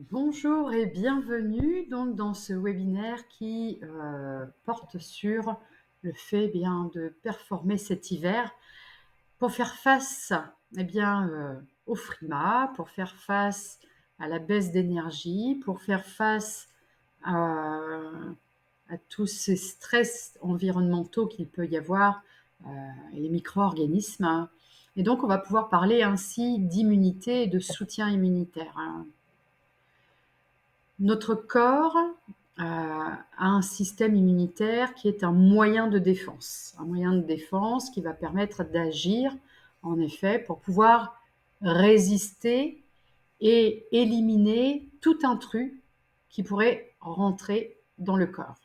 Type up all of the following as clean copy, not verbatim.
Bonjour et bienvenue donc dans ce webinaire qui porte sur le fait de performer cet hiver pour faire face au frima, pour faire face à la baisse d'énergie, pour faire face à, à tous ces stress environnementaux qu'il peut y avoir, et les micro-organismes, hein. Et donc on va pouvoir parler ainsi d'immunité et de soutien immunitaire, hein. Notre corps a un système immunitaire qui est un moyen de défense qui va permettre d'agir, en effet, pour pouvoir résister et éliminer tout intrus qui pourrait rentrer dans le corps.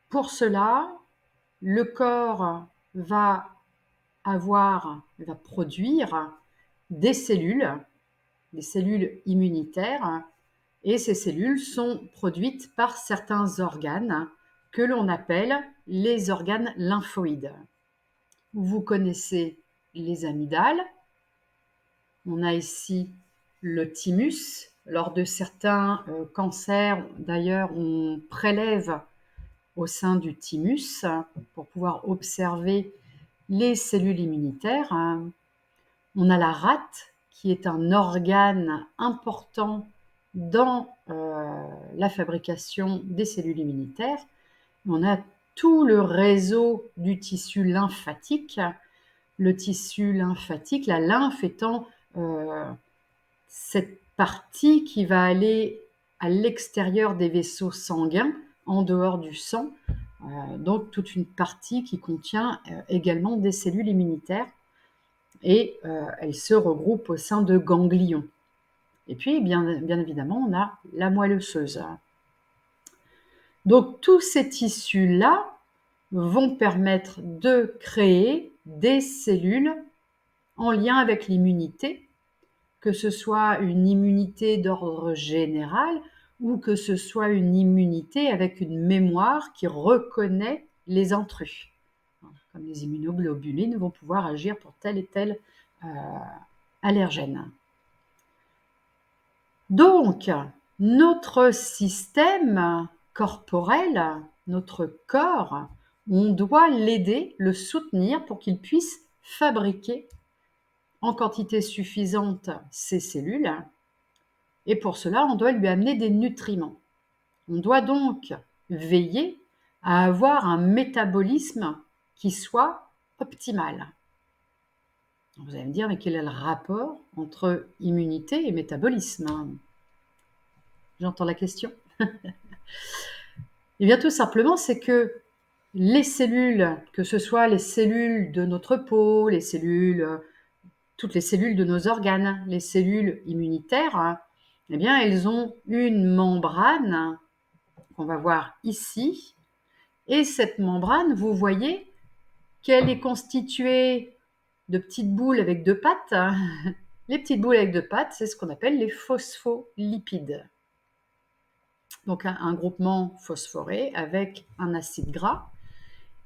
Pour cela, le corps va produire des cellules immunitaires. Et ces cellules sont produites par certains organes que l'on appelle les organes lymphoïdes. Vous connaissez les amygdales. On a ici le thymus. Lors de certains cancers, d'ailleurs, on prélève au sein du thymus pour pouvoir observer les cellules immunitaires. On a la rate, qui est un organe important dans la fabrication des cellules immunitaires. On a tout le réseau du tissu lymphatique. Le tissu lymphatique, la lymphe étant cette partie qui va aller à l'extérieur des vaisseaux sanguins, en dehors du sang. Donc toute une partie qui contient également des cellules immunitaires. Et elles se regroupent au sein de ganglions. Et puis, bien évidemment, on a la moelle osseuse. Donc, tous ces tissus-là vont permettre de créer des cellules en lien avec l'immunité, que ce soit une immunité d'ordre général ou que ce soit une immunité avec une mémoire qui reconnaît les intrus. Comme les immunoglobulines vont pouvoir agir pour tel et tel allergène. Donc, notre système corporel, notre corps, on doit l'aider, le soutenir pour qu'il puisse fabriquer en quantité suffisante ces cellules. Et pour cela, on doit lui amener des nutriments. On doit donc veiller à avoir un métabolisme qui soit optimal. Vous allez me dire, mais quel est le rapport entre immunité et métabolisme? J'entends la question. Eh bien, tout simplement, c'est que les cellules, que ce soit les cellules de notre peau, toutes les cellules de nos organes, les cellules immunitaires, eh bien, elles ont une membrane qu'on va voir ici. Et cette membrane, vous voyez qu'elle est constituée de petites boules avec deux pattes. Les petites boules avec deux pattes, c'est ce qu'on appelle les phospholipides. Donc un groupement phosphoré avec un acide gras.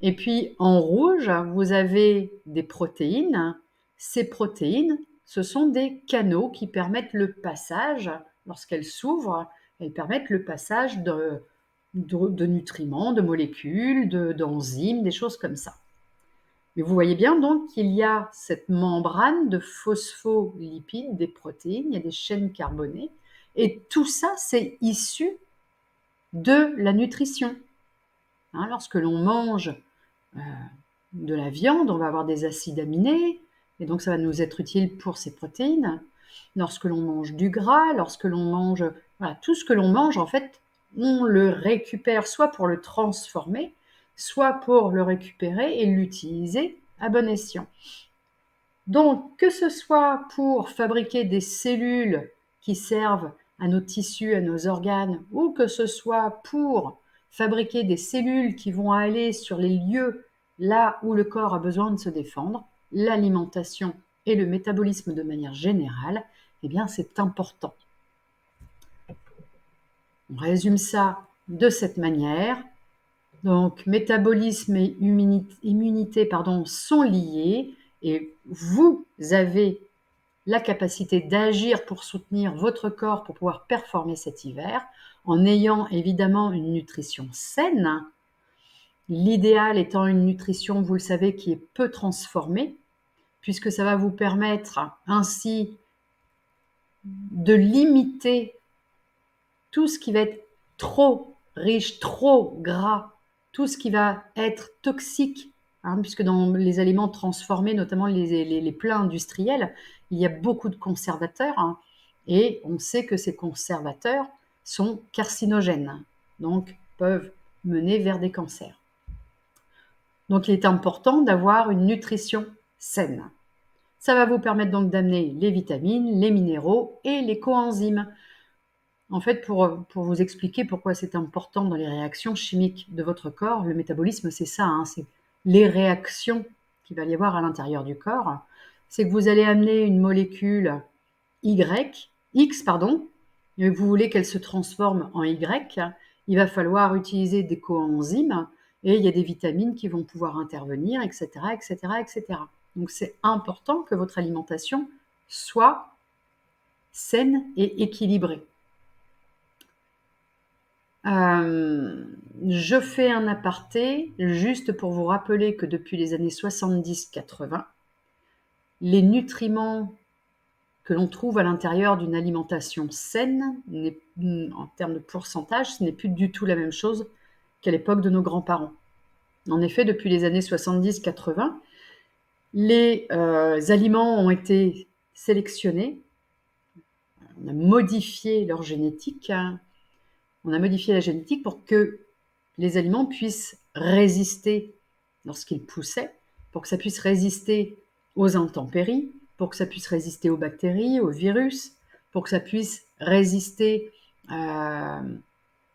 Et puis en rouge, vous avez des protéines. Ces protéines, ce sont des canaux qui permettent le passage, lorsqu'elles s'ouvrent, elles permettent le passage de nutriments, de molécules, d'enzymes, des choses comme ça. Mais vous voyez bien donc qu'il y a cette membrane de phospholipides, des protéines, il y a des chaînes carbonées, et tout ça, c'est issu de la nutrition. Lorsque l'on mange de la viande, on va avoir des acides aminés, et donc ça va nous être utile pour ces protéines. Lorsque l'on mange du gras, lorsque l'on mange... Voilà, tout ce que l'on mange, en fait, on le récupère soit pour le transformer, soit pour le récupérer et l'utiliser à bon escient. Donc, que ce soit pour fabriquer des cellules qui servent à nos tissus, à nos organes, ou que ce soit pour fabriquer des cellules qui vont aller sur les lieux là où le corps a besoin de se défendre, l'alimentation et le métabolisme de manière générale, eh bien c'est important. On résume ça de cette manière. Donc, métabolisme et immunité sont liés, et vous avez la capacité d'agir pour soutenir votre corps pour pouvoir performer cet hiver, en ayant évidemment une nutrition saine. L'idéal étant une nutrition, vous le savez, qui est peu transformée, puisque ça va vous permettre ainsi de limiter tout ce qui va être trop riche, trop gras, tout ce qui va être toxique, puisque dans les aliments transformés, notamment les plats industriels, il y a beaucoup de conservateurs, et on sait que ces conservateurs sont carcinogènes, donc peuvent mener vers des cancers. Donc il est important d'avoir une nutrition saine. Ça va vous permettre donc d'amener les vitamines, les minéraux et les coenzymes. En fait, pour vous expliquer pourquoi c'est important dans les réactions chimiques de votre corps, le métabolisme, c'est ça, c'est les réactions qu'il va y avoir à l'intérieur du corps. C'est que vous allez amener une molécule X, et vous voulez qu'elle se transforme en Y, il va falloir utiliser des coenzymes, et il y a des vitamines qui vont pouvoir intervenir, etc., etc., etc. Donc c'est important que votre alimentation soit saine et équilibrée. Je fais un aparté juste pour vous rappeler que depuis les années 70-80, les nutriments que l'on trouve à l'intérieur d'une alimentation saine, en termes de pourcentage, ce n'est plus du tout la même chose qu'à l'époque de nos grands-parents. En effet, depuis les années 70-80, les aliments ont été sélectionnés, on a modifié leur génétique, on a modifié la génétique pour que les aliments puissent résister lorsqu'ils poussaient, pour que ça puisse résister aux intempéries, pour que ça puisse résister aux bactéries, aux virus, pour que ça puisse résister à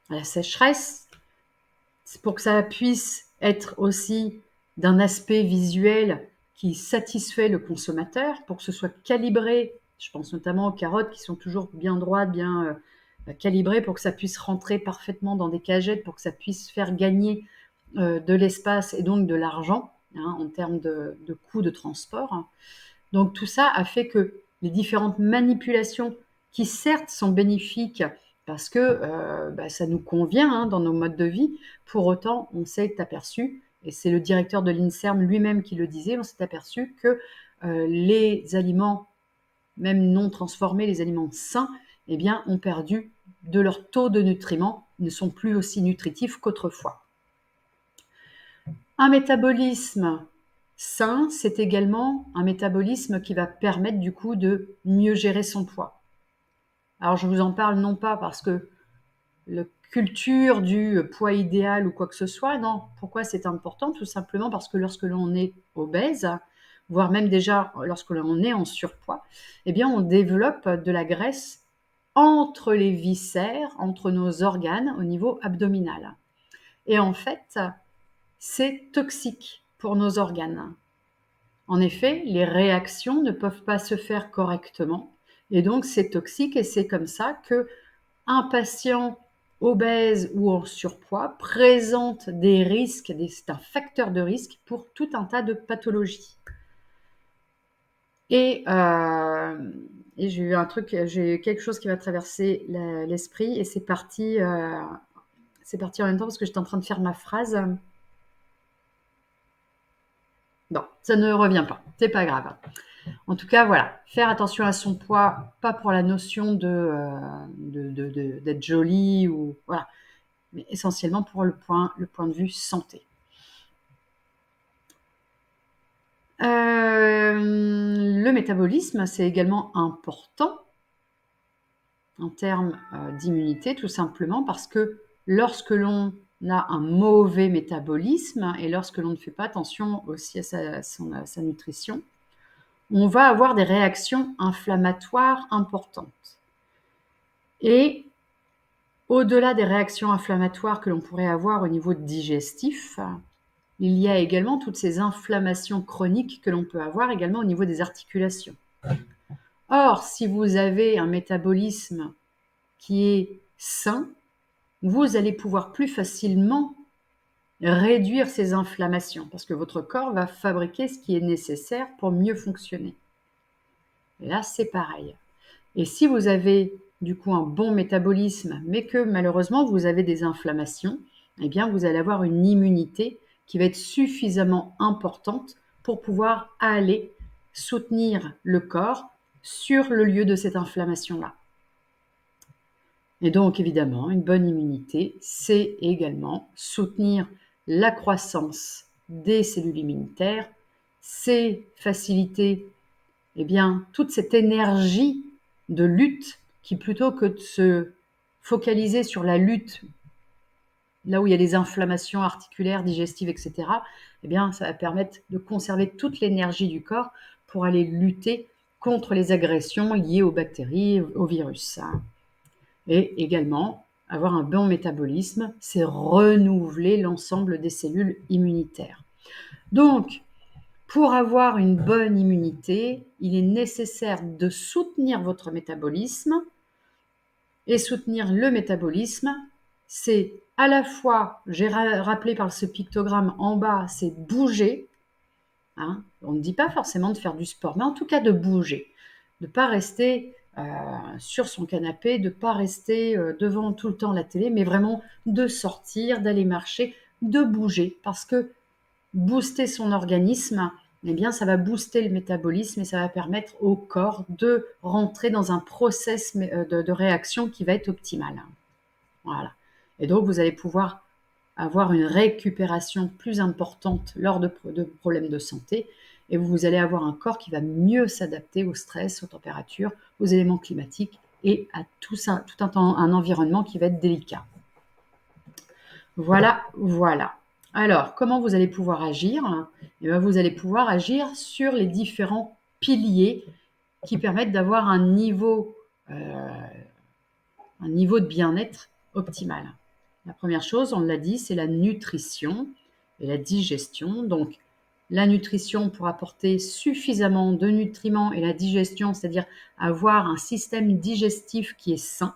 la sécheresse, pour que ça puisse être aussi d'un aspect visuel qui satisfait le consommateur, pour que ce soit calibré. Je pense notamment aux carottes qui sont toujours bien droites, bien calibrées pour que ça puisse rentrer parfaitement dans des cagettes, pour que ça puisse faire gagner de l'espace et donc de l'argent en termes de coûts de transport. Donc tout ça a fait que les différentes manipulations qui certes sont bénéfiques parce que ça nous convient dans nos modes de vie, pour autant on s'est aperçu, et c'est le directeur de l'INSERM lui-même qui le disait, on s'est aperçu que les aliments, même non transformés, les aliments sains, ont perdu de leur taux de nutriments, ne sont plus aussi nutritifs qu'autrefois. Un métabolisme sain, c'est également un métabolisme qui va permettre du coup de mieux gérer son poids. Alors je vous en parle non pas parce que la culture du poids idéal ou quoi que ce soit, non. Pourquoi c'est important? Tout simplement parce que lorsque l'on est obèse, voire même déjà lorsque l'on est en surpoids, on développe de la graisse entre les viscères, entre nos organes au niveau abdominal. Et en fait, c'est toxique pour nos organes. En effet, les réactions ne peuvent pas se faire correctement et donc c'est toxique, et c'est comme ça qu'un patient obèse ou en surpoids présente des risques, c'est un facteur de risque pour tout un tas de pathologies. Et j'ai eu j'ai quelque chose qui m'a traversé l'esprit, et c'est parti en même temps parce que j'étais en train de faire ma phrase. Non, ça ne revient pas, c'est pas grave. En tout cas, voilà, faire attention à son poids, pas pour la notion d'être jolie ou voilà, mais essentiellement pour le point de vue santé. Le métabolisme, c'est également important en termes d'immunité, tout simplement parce que lorsque l'on a un mauvais métabolisme et lorsque l'on ne fait pas attention aussi à sa nutrition, on va avoir des réactions inflammatoires importantes. Et au-delà des réactions inflammatoires que l'on pourrait avoir au niveau digestif, il y a également toutes ces inflammations chroniques que l'on peut avoir également au niveau des articulations. Or, si vous avez un métabolisme qui est sain, vous allez pouvoir plus facilement réduire ces inflammations parce que votre corps va fabriquer ce qui est nécessaire pour mieux fonctionner. Et là, c'est pareil. Et si vous avez du coup un bon métabolisme, mais que malheureusement vous avez des inflammations, eh bien vous allez avoir une immunité qui va être suffisamment importante pour pouvoir aller soutenir le corps sur le lieu de cette inflammation-là. Et donc évidemment, une bonne immunité, c'est également soutenir la croissance des cellules immunitaires, c'est faciliter toute cette énergie de lutte qui, plutôt que de se focaliser sur la lutte, là où il y a des inflammations articulaires, digestives, etc., ça va permettre de conserver toute l'énergie du corps pour aller lutter contre les agressions liées aux bactéries, aux virus. Et également, avoir un bon métabolisme, c'est renouveler l'ensemble des cellules immunitaires. Donc, pour avoir une bonne immunité, il est nécessaire de soutenir votre métabolisme. Et soutenir le métabolisme, c'est à la fois, j'ai rappelé par ce pictogramme en bas, c'est bouger. On ne dit pas forcément de faire du sport, mais en tout cas de bouger. De ne pas rester sur son canapé, de ne pas rester devant tout le temps la télé, mais vraiment de sortir, d'aller marcher, de bouger. Parce que booster son organisme, ça va booster le métabolisme et ça va permettre au corps de rentrer dans un process de réaction qui va être optimal. Voilà. Et donc, vous allez pouvoir avoir une récupération plus importante lors de problèmes de santé et vous allez avoir un corps qui va mieux s'adapter au stress, aux températures, aux éléments climatiques et à tout un environnement qui va être délicat. Voilà. Alors, comment vous allez pouvoir agir ? Vous allez pouvoir agir sur les différents piliers qui permettent d'avoir un niveau de bien-être optimal. La première chose, on l'a dit, c'est la nutrition et la digestion. Donc, la nutrition pour apporter suffisamment de nutriments et la digestion, c'est-à-dire avoir un système digestif qui est sain,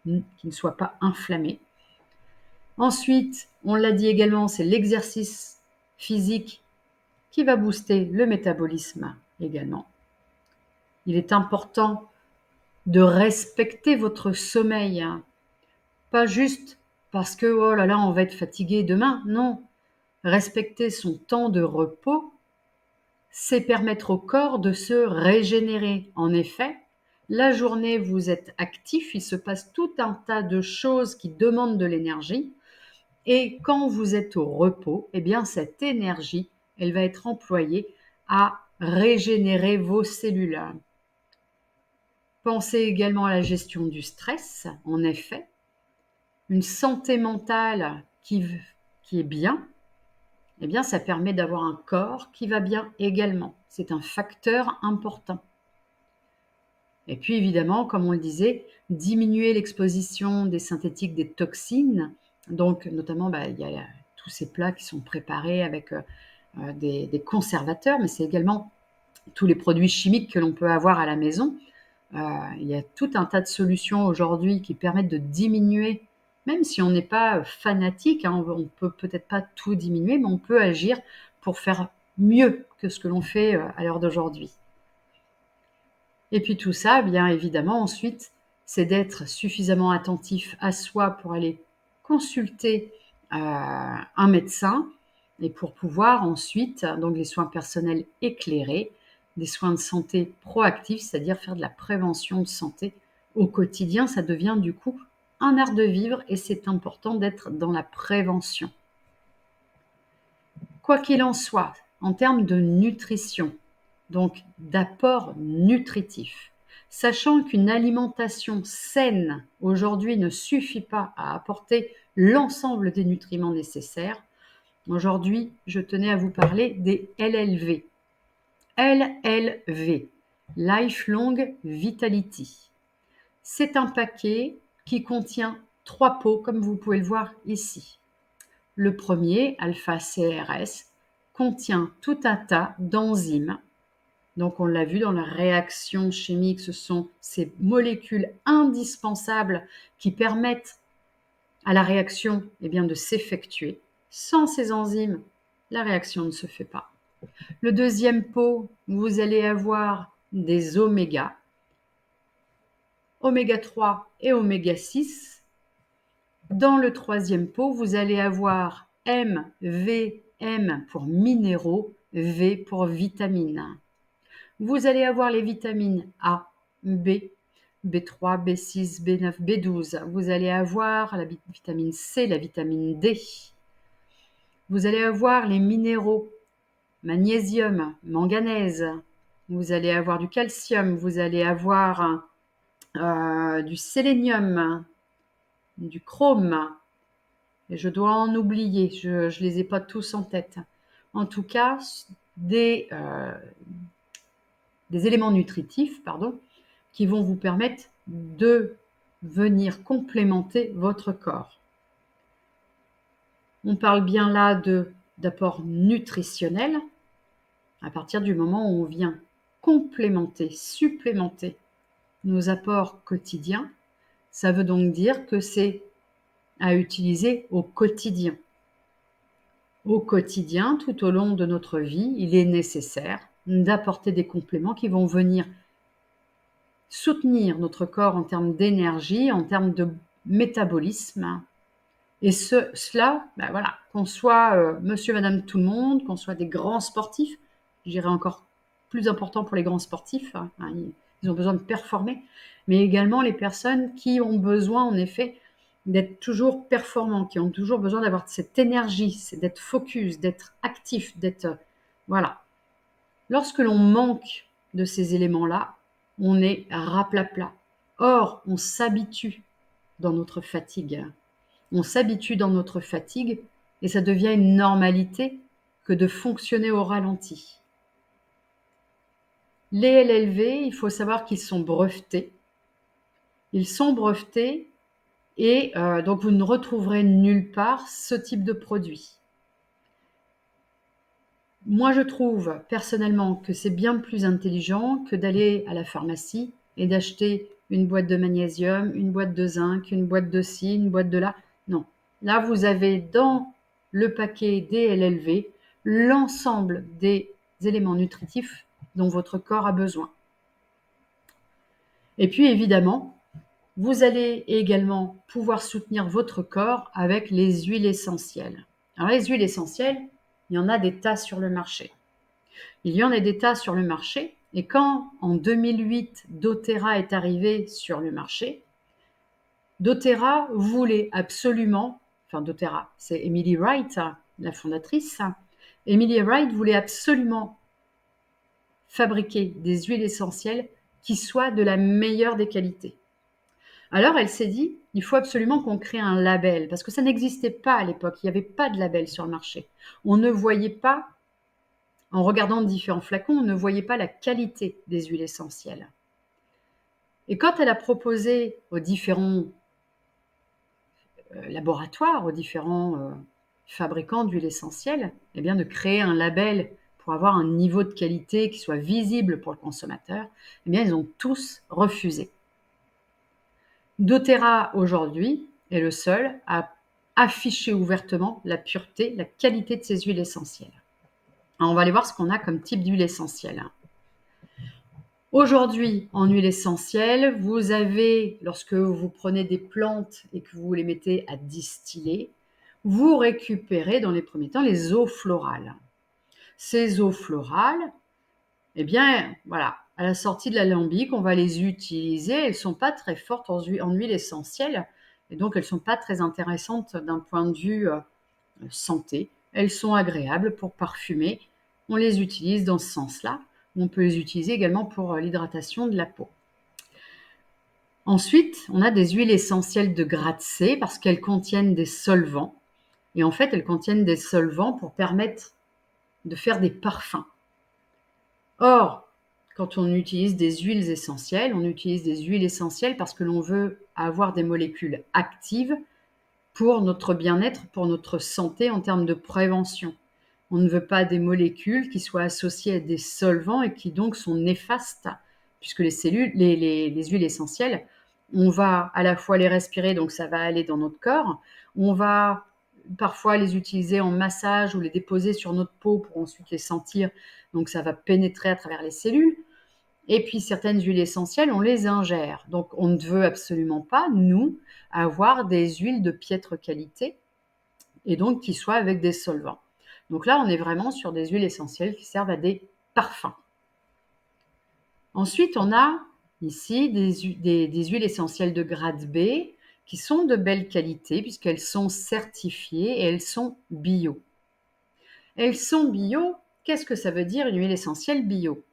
qui ne soit pas inflammé. Ensuite, on l'a dit également, c'est l'exercice physique qui va booster le métabolisme également. Il est important de respecter votre sommeil, pas juste parce que oh là là, on va être fatigué demain. Non, respecter son temps de repos, c'est permettre au corps de se régénérer. En effet, la journée, vous êtes actif, il se passe tout un tas de choses qui demandent de l'énergie. Et quand vous êtes au repos, cette énergie, elle va être employée à régénérer vos cellules. Pensez également à la gestion du stress. En effet, une santé mentale qui est bien, ça permet d'avoir un corps qui va bien également. C'est un facteur important. Et puis évidemment, comme on le disait, diminuer l'exposition des synthétiques, des toxines. Donc notamment, il y a tous ces plats qui sont préparés avec des conservateurs, mais c'est également tous les produits chimiques que l'on peut avoir à la maison. Il y a tout un tas de solutions aujourd'hui qui permettent de diminuer, même si on n'est pas fanatique, on ne peut peut-être pas tout diminuer, mais on peut agir pour faire mieux que ce que l'on fait à l'heure d'aujourd'hui. Et puis tout ça, bien évidemment, ensuite, c'est d'être suffisamment attentif à soi pour aller consulter un médecin et pour pouvoir ensuite, donc les soins personnels éclairés, des soins de santé proactifs, c'est-à-dire faire de la prévention de santé au quotidien. Ça devient du coup un art de vivre et c'est important d'être dans la prévention. Quoi qu'il en soit, en termes de nutrition, donc d'apport nutritif, sachant qu'une alimentation saine aujourd'hui ne suffit pas à apporter l'ensemble des nutriments nécessaires, aujourd'hui, je tenais à vous parler des LLV. LLV, Lifelong Vitality. C'est un paquet qui contient 3 pots, comme vous pouvez le voir ici. Le premier, alpha-CRS, contient tout un tas d'enzymes. Donc on l'a vu dans la réaction chimique, ce sont ces molécules indispensables qui permettent à la réaction de s'effectuer. Sans ces enzymes, la réaction ne se fait pas. Le deuxième pot, vous allez avoir des oméga 3 et oméga 6. Dans le troisième pot, vous allez avoir M, V, M pour minéraux, V pour vitamines. Vous allez avoir les vitamines A, B, B3, B6, B9, B12. Vous allez avoir la vitamine C, la vitamine D. Vous allez avoir les minéraux, magnésium, manganèse. Vous allez avoir du calcium, vous allez avoir du sélénium, du chrome. Et je dois en oublier, je ne les ai pas tous en tête. En tout cas, des éléments nutritifs, qui vont vous permettre de venir complémenter votre corps. On parle bien là d'apport nutritionnel, à partir du moment où on vient complémenter, supplémenter nos apports quotidiens. Ça veut donc dire que c'est à utiliser au quotidien. Au quotidien, tout au long de notre vie, il est nécessaire d'apporter des compléments qui vont venir soutenir notre corps en termes d'énergie, en termes de métabolisme. Et cela, voilà, qu'on soit monsieur, madame, tout le monde, qu'on soit des grands sportifs, je dirais encore plus important pour les grands sportifs, hein, ils ont besoin de performer, mais également les personnes qui ont besoin, en effet, d'être toujours performants, qui ont toujours besoin d'avoir cette énergie, d'être focus, d'être actif, d'être... Voilà. Lorsque l'on manque de ces éléments-là, on est raplapla. Or, on s'habitue dans notre fatigue. On s'habitue dans notre fatigue et ça devient une normalité que de fonctionner au ralenti. Les LLV, il faut savoir qu'ils sont brevetés. Ils sont brevetés et donc vous ne retrouverez nulle part ce type de produit. Moi, je trouve personnellement que c'est bien plus intelligent que d'aller à la pharmacie et d'acheter une boîte de magnésium, une boîte de zinc, une boîte de ci, une boîte de là. Non. Là, vous avez dans le paquet des LLV l'ensemble des éléments nutritifs dont votre corps a besoin. Et puis, évidemment, vous allez également pouvoir soutenir votre corps avec les huiles essentielles. Alors, les huiles essentielles, il y en a des tas sur le marché. Il y en a des tas sur le marché. Et quand, en 2008, doTERRA est arrivé sur le marché, doTERRA voulait absolument, enfin doTERRA, c'est Emily Wright, la fondatrice, Emily Wright voulait absolument fabriquer des huiles essentielles qui soient de la meilleure des qualités. Alors elle s'est dit, il faut absolument qu'on crée un label, parce que ça n'existait pas à l'époque, il n'y avait pas de label sur le marché. On ne voyait pas, en regardant différents flacons, on ne voyait pas la qualité des huiles essentielles. Et quand elle a proposé aux différents laboratoires, aux différents fabricants d'huiles essentielles, eh bien de créer un label pour avoir un niveau de qualité qui soit visible pour le consommateur, eh bien ils ont tous refusé. doTERRA aujourd'hui est le seul à afficher ouvertement la pureté, la qualité de ces huiles essentielles. Alors on va aller voir ce qu'on a comme type d'huile essentielle. Aujourd'hui, en huile essentielle, vous avez, lorsque vous prenez des plantes et que vous les mettez à distiller, vous récupérez dans les premiers temps les eaux florales. Ces eaux florales, eh bien, voilà, à la sortie de l'alambic, on va les utiliser. Elles ne sont pas très fortes en huile essentielle et donc elles ne sont pas très intéressantes d'un point de vue santé. Elles sont agréables pour parfumer. On les utilise dans ce sens-là. On peut les utiliser également pour l'hydratation de la peau. Ensuite, on a des huiles essentielles de grade C parce qu'elles contiennent des solvants. Et en fait, elles contiennent des solvants pour permettre de faire des parfums. Or, quand on utilise des huiles essentielles, on utilise des huiles essentielles parce que l'on veut avoir des molécules actives pour notre bien-être, pour notre santé en termes de prévention. On ne veut pas des molécules qui soient associées à des solvants et qui donc sont néfastes, puisque les huiles essentielles, on va à la fois les respirer, donc ça va aller dans notre corps, on va parfois les utiliser en massage ou les déposer sur notre peau pour ensuite les sentir, donc ça va pénétrer à travers les cellules. Et puis certaines huiles essentielles, on les ingère. Donc on ne veut absolument pas, nous, avoir des huiles de piètre qualité et donc qui soient avec des solvants. Donc là, on est vraiment sur des huiles essentielles qui servent à des parfums. Ensuite, on a ici des huiles essentielles de grade B qui sont de belle qualité puisqu'elles sont certifiées et elles sont bio. Elles sont bio. Qu'est-ce que ça veut dire une huile essentielle bio?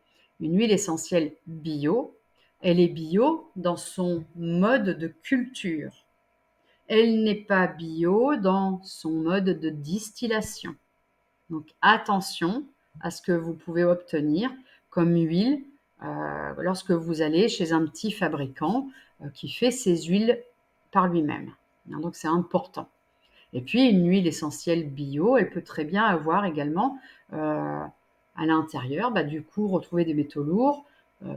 Une huile essentielle bio, elle est bio dans son mode de culture. Elle n'est pas bio dans son mode de distillation. Donc attention à ce que vous pouvez obtenir comme huile lorsque vous allez chez un petit fabricant qui fait ses huiles par lui-même. Donc c'est important. Et puis une huile essentielle bio, elle peut très bien avoir également à l'intérieur, du coup, retrouver des métaux lourds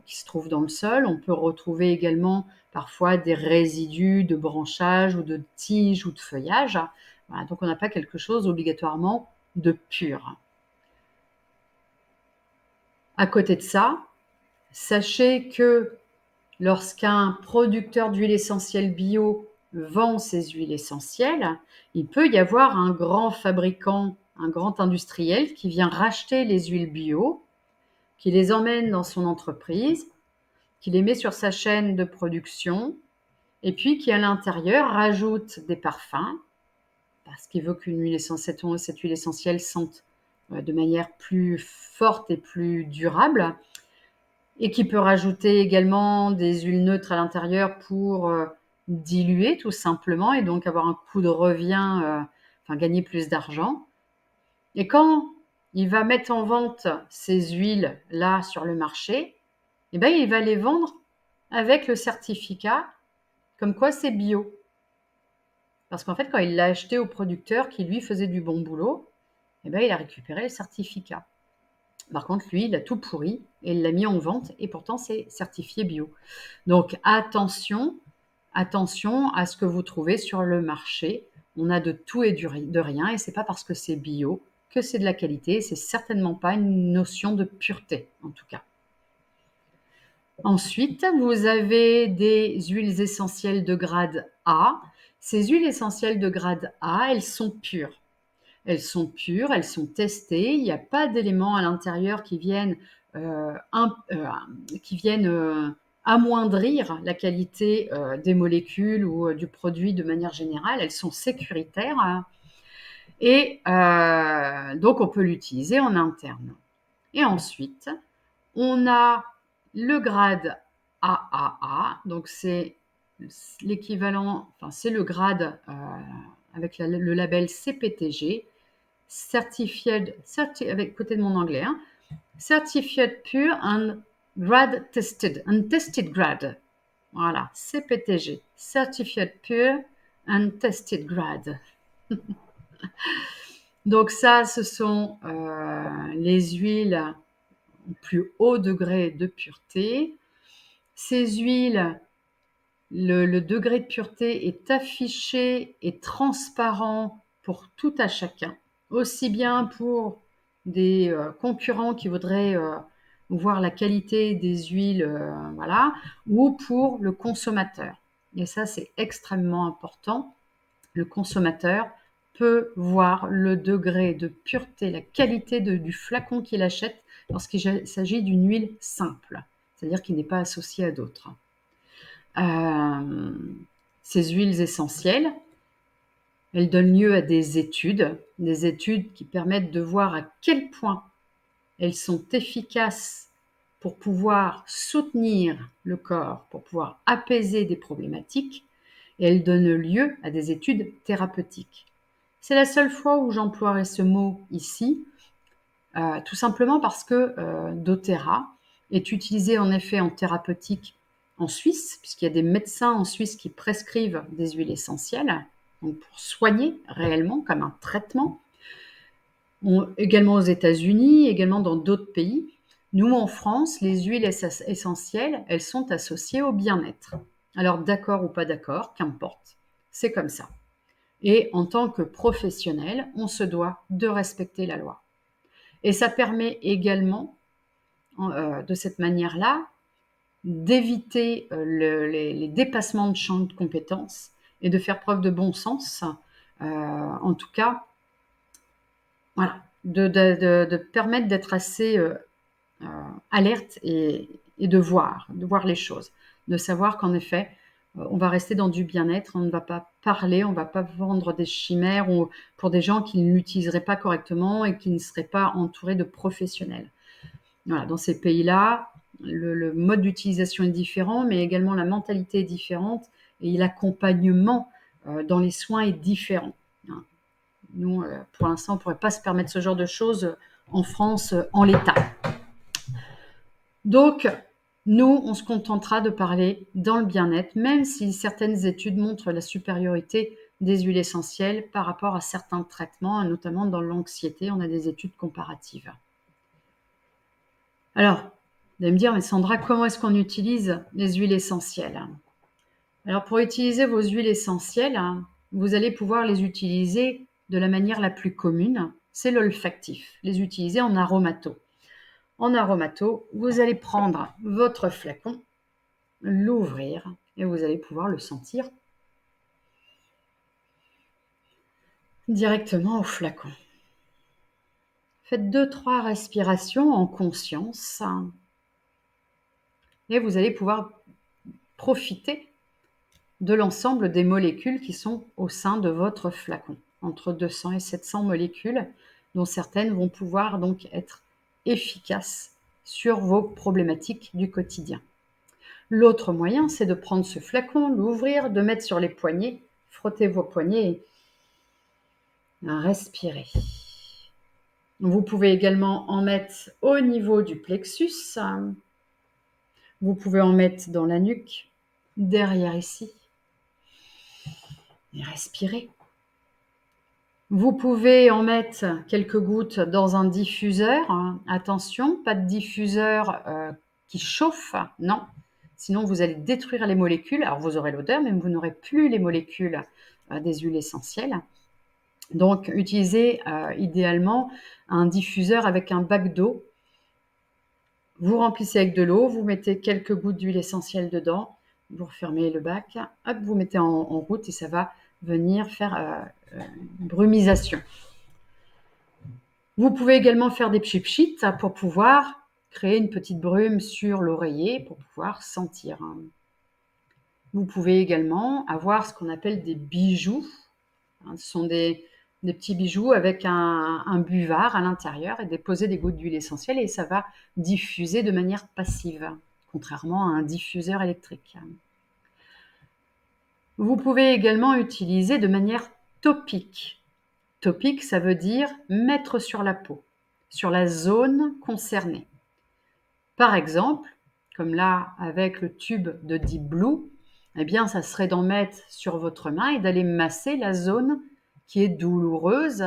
qui se trouvent dans le sol. On peut retrouver également parfois des résidus de branchage ou de tiges ou de feuillage. Voilà, donc on n'a pas quelque chose obligatoirement de pur. À côté de ça, sachez que lorsqu'un producteur d'huile essentielle bio vend ses huiles essentielles, il peut y avoir un grand fabricant, un grand industriel qui vient racheter les huiles bio, qui les emmène dans son entreprise, qui les met sur sa chaîne de production, et puis qui à l'intérieur rajoute des parfums, parce qu'il veut qu'une huile essentielle, cette huile essentielle sente de manière plus forte et plus durable, et qui peut rajouter également des huiles neutres à l'intérieur pour diluer tout simplement et donc avoir un coût de revient, gagner plus d'argent. Et quand il va mettre en vente ces huiles-là sur le marché, il va les vendre avec le certificat comme quoi c'est bio. Parce qu'en fait, quand il l'a acheté au producteur qui lui faisait du bon boulot, il a récupéré le certificat. Par contre, lui, il a tout pourri et il l'a mis en vente et pourtant c'est certifié bio. Donc attention à ce que vous trouvez sur le marché. On a de tout et de rien et c'est pas parce que c'est bio que c'est de la qualité. C'est certainement pas une notion de pureté en tout cas. Ensuite, vous avez des huiles essentielles de grade A. Ces huiles essentielles de grade A, elles sont pures. Elles sont pures, elles sont testées. Il n'y a pas d'éléments à l'intérieur qui viennent, amoindrir la qualité des molécules ou du produit de manière générale. Elles sont sécuritaires et donc on peut l'utiliser en interne. Et ensuite, on a le grade AAA, donc c'est l'équivalent, c'est le grade avec le label CPTG, avec côté de mon anglais, Certified Pure and Grade Tested, and Tested Grade. Voilà, CPTG, Certified Pure and Tested Grade. Donc ça, ce sont les huiles au plus haut degré de pureté. Ces huiles, le degré de pureté est affiché et transparent pour tout à chacun, aussi bien pour des concurrents qui voudraient voir la qualité des huiles, ou pour le consommateur. Et ça, c'est extrêmement important. Le consommateur peut voir le degré de pureté, la qualité du flacon qu'il achète lorsqu'il s'agit d'une huile simple, c'est-à-dire qui n'est pas associée à d'autres. Ces huiles essentielles, elles donnent lieu à des études qui permettent de voir à quel point elles sont efficaces pour pouvoir soutenir le corps, pour pouvoir apaiser des problématiques, et elles donnent lieu à des études thérapeutiques. C'est la seule fois où j'emploierai ce mot ici, tout simplement parce que doTERRA est utilisé en effet en thérapeutique en Suisse, puisqu'il y a des médecins en Suisse qui prescrivent des huiles essentielles, donc pour soigner réellement comme un traitement. Également aux États-Unis, également dans d'autres pays. Nous, en France, les huiles essentielles, elles sont associées au bien-être. Alors d'accord ou pas d'accord, qu'importe, c'est comme ça. Et en tant que professionnel, on se doit de respecter la loi. Et ça permet également, de cette manière-là, d'éviter les dépassements de champ de compétences et de faire preuve de bon sens. En tout cas, voilà, de permettre d'être assez alerte et de voir les choses, de savoir qu'en effet, on va rester dans du bien-être, on ne va pas parler, on ne va pas vendre des chimères ou pour des gens qui ne l'utiliseraient pas correctement et qui ne seraient pas entourés de professionnels. Voilà, dans ces pays-là, le mode d'utilisation est différent, mais également la mentalité est différente et l'accompagnement dans les soins est différent. Hein. Nous, pour l'instant, on ne pourrait pas se permettre ce genre de choses en France, en l'état. Donc, nous, on se contentera de parler dans le bien-être, même si certaines études montrent la supériorité des huiles essentielles par rapport à certains traitements, notamment dans l'anxiété, on a des études comparatives. Alors, vous allez me dire, mais Sandra, comment est-ce qu'on utilise les huiles essentielles? Alors, pour utiliser vos huiles essentielles, vous allez pouvoir les utiliser de la manière la plus commune, c'est l'olfactif, les utiliser en aromato. En aromato, vous allez prendre votre flacon, l'ouvrir et vous allez pouvoir le sentir directement au flacon. Faites 2-3 respirations en conscience et vous allez pouvoir profiter de l'ensemble des molécules qui sont au sein de votre flacon. Entre 200 et 700 molécules, dont certaines vont pouvoir donc être efficaces sur vos problématiques du quotidien. L'autre moyen, c'est de prendre ce flacon, l'ouvrir, de mettre sur les poignets, frotter vos poignets et respirer. Vous pouvez également en mettre au niveau du plexus. Vous pouvez en mettre dans la nuque, derrière ici. Et respirer. Vous pouvez en mettre quelques gouttes dans un diffuseur. Attention, pas de diffuseur qui chauffe, non. Sinon, vous allez détruire les molécules. Alors, vous aurez l'odeur, mais vous n'aurez plus les molécules des huiles essentielles. Donc, utilisez idéalement un diffuseur avec un bac d'eau. Vous remplissez avec de l'eau, vous mettez quelques gouttes d'huile essentielle dedans, vous refermez le bac, hop, vous mettez en route et ça va venir faire une brumisation. Vous pouvez également faire des pchit-pchit pour pouvoir créer une petite brume sur l'oreiller pour pouvoir sentir. Vous pouvez également avoir ce qu'on appelle des bijoux. Ce sont des petits bijoux avec un buvard à l'intérieur et déposer des gouttes d'huile essentielle et ça va diffuser de manière passive, contrairement à un diffuseur électrique. Vous pouvez également utiliser de manière topique. Topique, ça veut dire mettre sur la peau, sur la zone concernée. Par exemple, comme là avec le tube de Deep Blue, eh bien ça serait d'en mettre sur votre main et d'aller masser la zone qui est douloureuse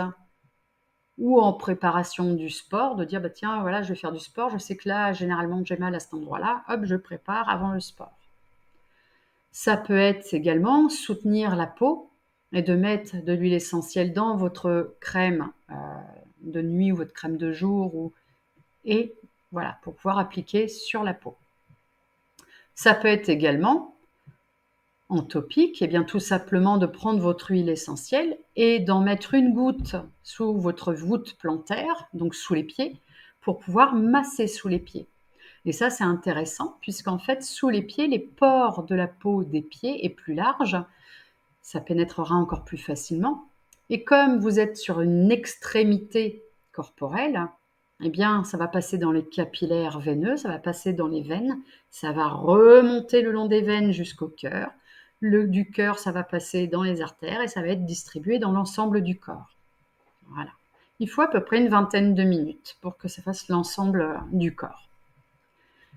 ou en préparation du sport, de dire bah tiens voilà je vais faire du sport, je sais que là généralement j'ai mal à cet endroit-là, hop je prépare avant le sport. Ça peut être également soutenir la peau et de mettre de l'huile essentielle dans votre crème de nuit ou votre crème de jour et voilà pour pouvoir appliquer sur la peau. Ça peut être également en topique, et bien tout simplement de prendre votre huile essentielle et d'en mettre une goutte sous votre voûte plantaire, donc sous les pieds, pour pouvoir masser sous les pieds. Et ça, c'est intéressant puisqu'en fait, sous les pieds, les pores de la peau des pieds est plus large, ça pénétrera encore plus facilement. Et comme vous êtes sur une extrémité corporelle, eh bien, ça va passer dans les capillaires veineux, ça va passer dans les veines, ça va remonter le long des veines jusqu'au cœur. Du cœur, ça va passer dans les artères et ça va être distribué dans l'ensemble du corps. Voilà. Il faut à peu près une vingtaine de minutes pour que ça fasse l'ensemble du corps.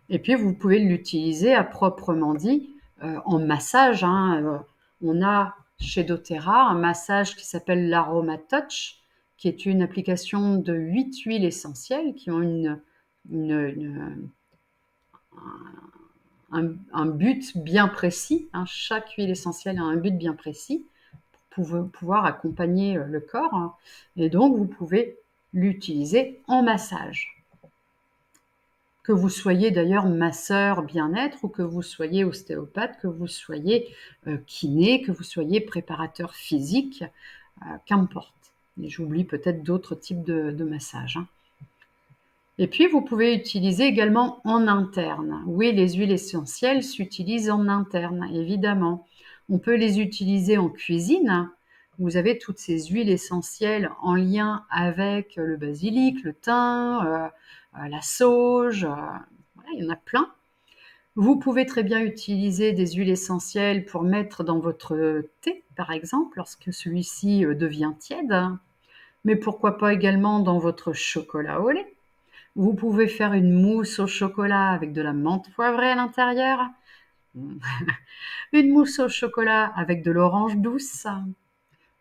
Et puis, vous pouvez l'utiliser à proprement dit en massage. On a chez doTERRA un massage qui s'appelle l'Aroma Touch, qui est une application de 8 huiles essentielles qui ont un but bien précis. Chaque huile essentielle a un but bien précis pour pouvoir accompagner le corps. Et donc, vous pouvez l'utiliser en massage. que vous soyez d'ailleurs masseur bien-être ou que vous soyez ostéopathe, que vous soyez kiné, que vous soyez préparateur physique, qu'importe. Et j'oublie peut-être d'autres types de massages. Et puis, vous pouvez utiliser également en interne. Oui, les huiles essentielles s'utilisent en interne, évidemment. On peut les utiliser en cuisine. Vous avez toutes ces huiles essentielles en lien avec le basilic, le thym, la sauge. Voilà, il y en a plein. Vous pouvez très bien utiliser des huiles essentielles pour mettre dans votre thé, par exemple, lorsque celui-ci devient tiède. Mais pourquoi pas également dans votre chocolat au lait. Vous pouvez faire une mousse au chocolat avec de la menthe poivrée à l'intérieur. Une mousse au chocolat avec de l'orange douce.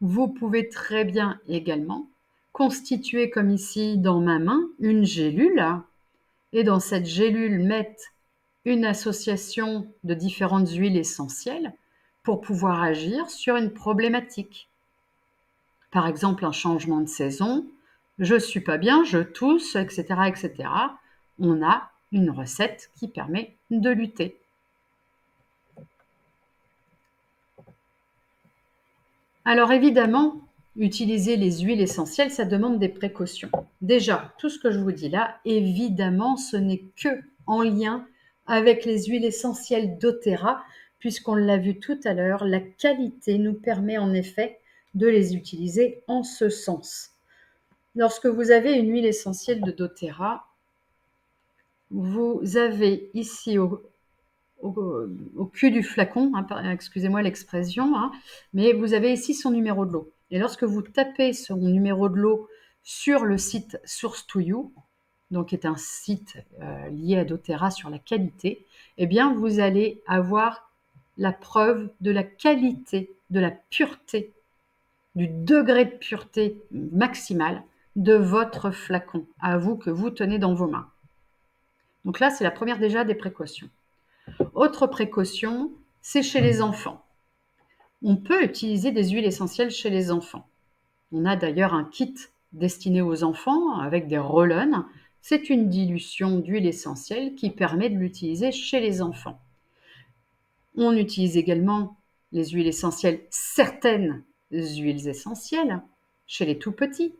Vous pouvez très bien également constituer, comme ici dans ma main, une gélule et dans cette gélule mettre une association de différentes huiles essentielles pour pouvoir agir sur une problématique. Par exemple, un changement de saison, je suis pas bien, je tousse, etc., etc. On a une recette qui permet de lutter. Alors évidemment, utiliser les huiles essentielles, ça demande des précautions. Déjà, tout ce que je vous dis là, évidemment, ce n'est que en lien avec les huiles essentielles doTERRA, puisqu'on l'a vu tout à l'heure, la qualité nous permet en effet de les utiliser en ce sens. Lorsque vous avez une huile essentielle de doTERRA, vous avez ici au cul du flacon, hein, excusez-moi l'expression, hein, mais vous avez ici son numéro de lot. Et lorsque vous tapez son numéro de lot sur le site Source2You, donc qui est un site lié à doTERRA sur la qualité, eh bien vous allez avoir la preuve de la qualité, de la pureté, du degré de pureté maximale de votre flacon, à vous que vous tenez dans vos mains. Donc là, c'est la première déjà des précautions. Autre précaution, c'est chez les enfants. On peut utiliser des huiles essentielles chez les enfants. On a d'ailleurs un kit destiné aux enfants avec des roll-on. C'est une dilution d'huile essentielle qui permet de l'utiliser chez les enfants. On utilise également les huiles essentielles, certaines huiles essentielles, chez les tout petits.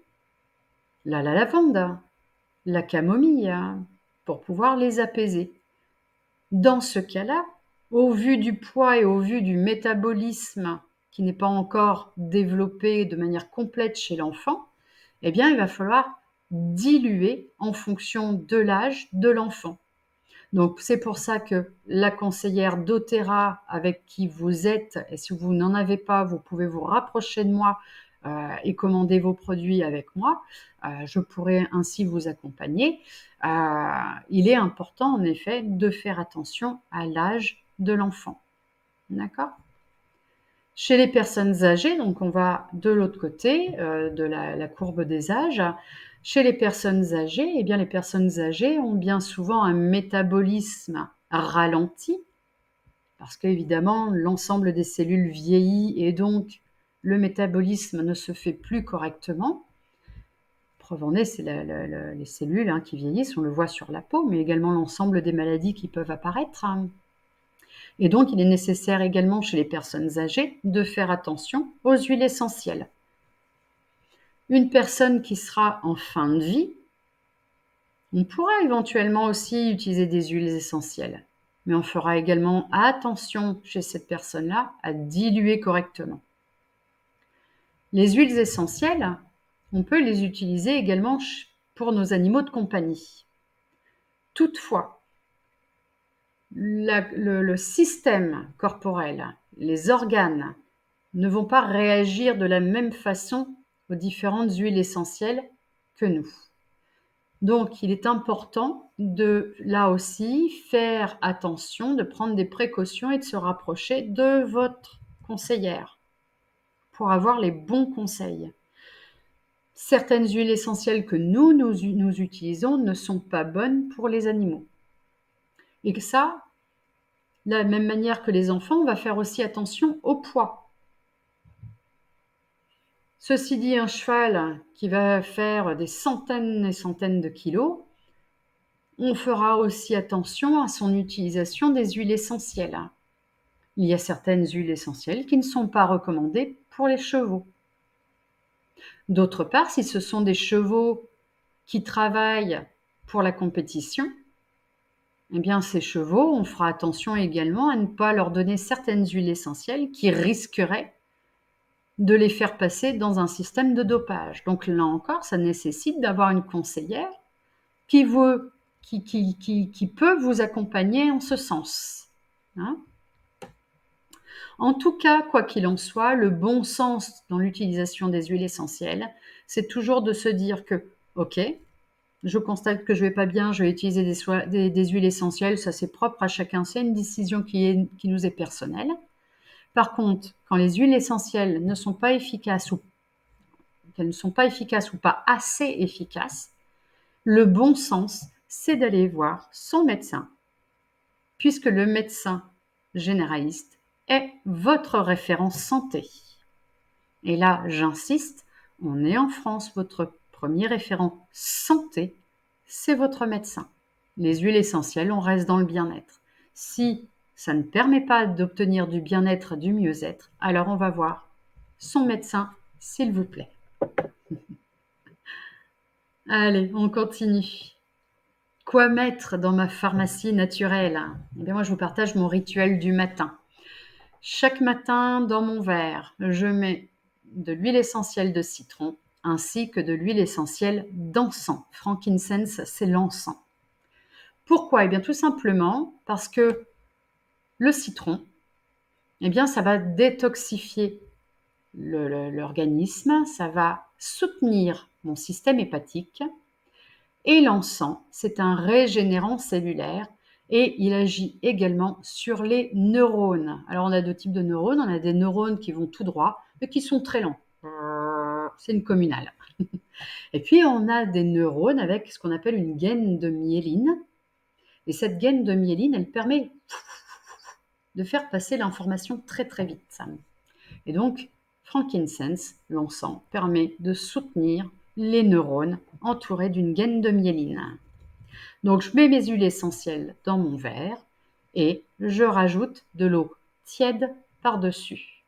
La lavande, la camomille, pour pouvoir les apaiser. Dans ce cas-là, au vu du poids et au vu du métabolisme qui n'est pas encore développé de manière complète chez l'enfant, eh bien, il va falloir diluer en fonction de l'âge de l'enfant. Donc, c'est pour ça que la conseillère doTERRA avec qui vous êtes, et si vous n'en avez pas, vous pouvez vous rapprocher de moi et commander vos produits avec moi. Je pourrais ainsi vous accompagner. Il est important, en effet, de faire attention à l'âge de l'enfant. D'accord ? Chez les personnes âgées, donc on va de l'autre côté de la courbe des âges. Chez les personnes âgées, eh bien les personnes âgées ont bien souvent un métabolisme ralenti, parce qu'évidemment l'ensemble des cellules vieillit et donc le métabolisme ne se fait plus correctement. Preuve en est, c'est les cellules qui vieillissent, on le voit sur la peau, mais également l'ensemble des maladies qui peuvent apparaître. Et donc, il est nécessaire également chez les personnes âgées de faire attention aux huiles essentielles. Une personne qui sera en fin de vie, on pourra éventuellement aussi utiliser des huiles essentielles, mais on fera également attention chez cette personne-là à diluer correctement. Les huiles essentielles, on peut les utiliser également pour nos animaux de compagnie. Toutefois, le système corporel, les organes, ne vont pas réagir de la même façon aux différentes huiles essentielles que nous. Donc, il est important de, là aussi, faire attention, de prendre des précautions et de se rapprocher de votre conseillère pour avoir les bons conseils. Certaines huiles essentielles que nous utilisons ne sont pas bonnes pour les animaux. Et que ça, de la même manière que les enfants, on va faire aussi attention au poids. Ceci dit, un cheval qui va faire des centaines et centaines de kilos, On fera aussi attention à son utilisation des huiles essentielles. Il y a certaines huiles essentielles qui ne sont pas recommandées pour les chevaux. D'autre part, si ce sont des chevaux qui travaillent pour la compétition, eh bien ces chevaux, on fera attention également à ne pas leur donner certaines huiles essentielles qui risqueraient de les faire passer dans un système de dopage. Donc là encore, ça nécessite d'avoir une conseillère qui peut vous accompagner en ce sens. Hein. En tout cas, quoi qu'il en soit, le bon sens dans l'utilisation des huiles essentielles, c'est toujours de se dire que, ok, je constate que je vais pas bien, je vais utiliser des huiles essentielles, ça c'est propre à chacun, c'est une décision qui nous est personnelle. Par contre, quand les huiles essentielles ne sont pas efficaces ou qu'elles ne sont pas efficaces ou pas assez efficaces, le bon sens, c'est d'aller voir son médecin, puisque le médecin généraliste est votre référent santé. Et là, j'insiste, on est en France, votre premier référent santé, c'est votre médecin. Les huiles essentielles, on reste dans le bien-être. Si ça ne permet pas d'obtenir du bien-être, du mieux-être, alors on va voir son médecin, s'il vous plaît. Allez, on continue. Quoi mettre dans ma pharmacie naturelle? Eh bien, moi, je vous partage mon rituel du matin. Chaque matin, dans mon verre, je mets de l'huile essentielle de citron ainsi que de l'huile essentielle d'encens. Frankincense, c'est l'encens. Pourquoi? Eh bien, tout simplement parce que le citron, eh bien, ça va détoxifier l'organisme, ça va soutenir mon système hépatique. Et l'encens, c'est un régénérant cellulaire et il agit également sur les neurones. Alors on a deux types de neurones, on a des neurones qui vont tout droit et qui sont très lents. C'est une communale. Et puis on a des neurones avec ce qu'on appelle une gaine de myéline. Et cette gaine de myéline, elle permet de faire passer l'information très très vite. Et donc, frankincense, l'encens, permet de soutenir les neurones entourés d'une gaine de myéline. Donc, je mets mes huiles essentielles dans mon verre et je rajoute de l'eau tiède par-dessus.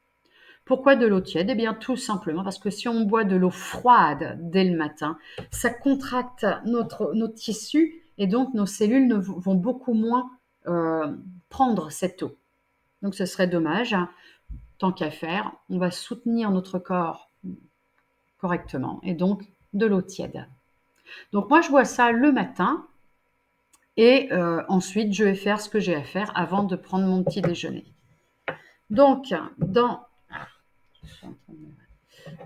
Pourquoi de l'eau tiède? Eh bien, tout simplement parce que si on boit de l'eau froide dès le matin, ça contracte notre tissu et donc nos cellules vont beaucoup moins prendre cette eau. Donc, ce serait dommage. Tant qu'à faire, on va soutenir notre corps correctement et donc de l'eau tiède. Donc, moi, je bois ça le matin. Et ensuite, je vais faire ce que j'ai à faire avant de prendre mon petit déjeuner. Donc,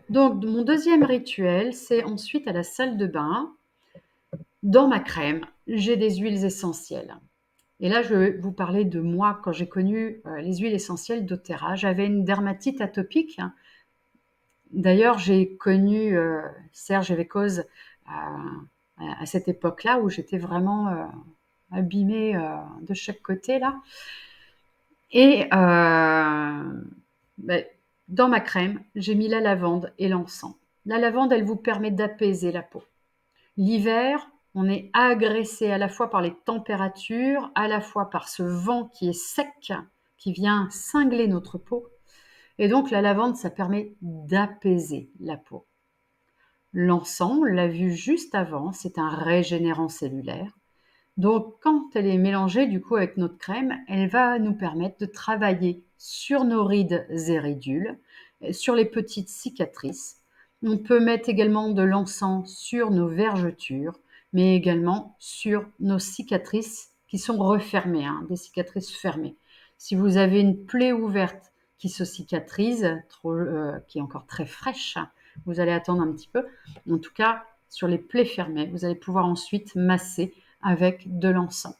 mon deuxième rituel, c'est ensuite à la salle de bain. Dans ma crème, j'ai des huiles essentielles. Et là, je vais vous parler de moi quand j'ai connu les huiles essentielles d'Oterra. J'avais une dermatite atopique. D'ailleurs, j'ai connu Serge Evekoz à cette époque-là où j'étais vraiment abîmée de chaque côté là. Et dans ma crème, j'ai mis la lavande et l'encens. La lavande, elle vous permet d'apaiser la peau. L'hiver, on est agressé à la fois par les températures, à la fois par ce vent qui est sec, qui vient cingler notre peau. Et donc la lavande, ça permet d'apaiser la peau. L'encens, on l'a vu juste avant, c'est un régénérant cellulaire. Donc, quand elle est mélangée du coup avec notre crème, elle va nous permettre de travailler sur nos rides et ridules, sur les petites cicatrices. On peut mettre également de l'encens sur nos vergetures, mais également sur nos cicatrices qui sont refermées, des cicatrices fermées. Si vous avez une plaie ouverte qui se cicatrise, qui est encore très fraîche, vous allez attendre un petit peu. En tout cas, sur les plaies fermées, vous allez pouvoir ensuite masser avec de l'encens.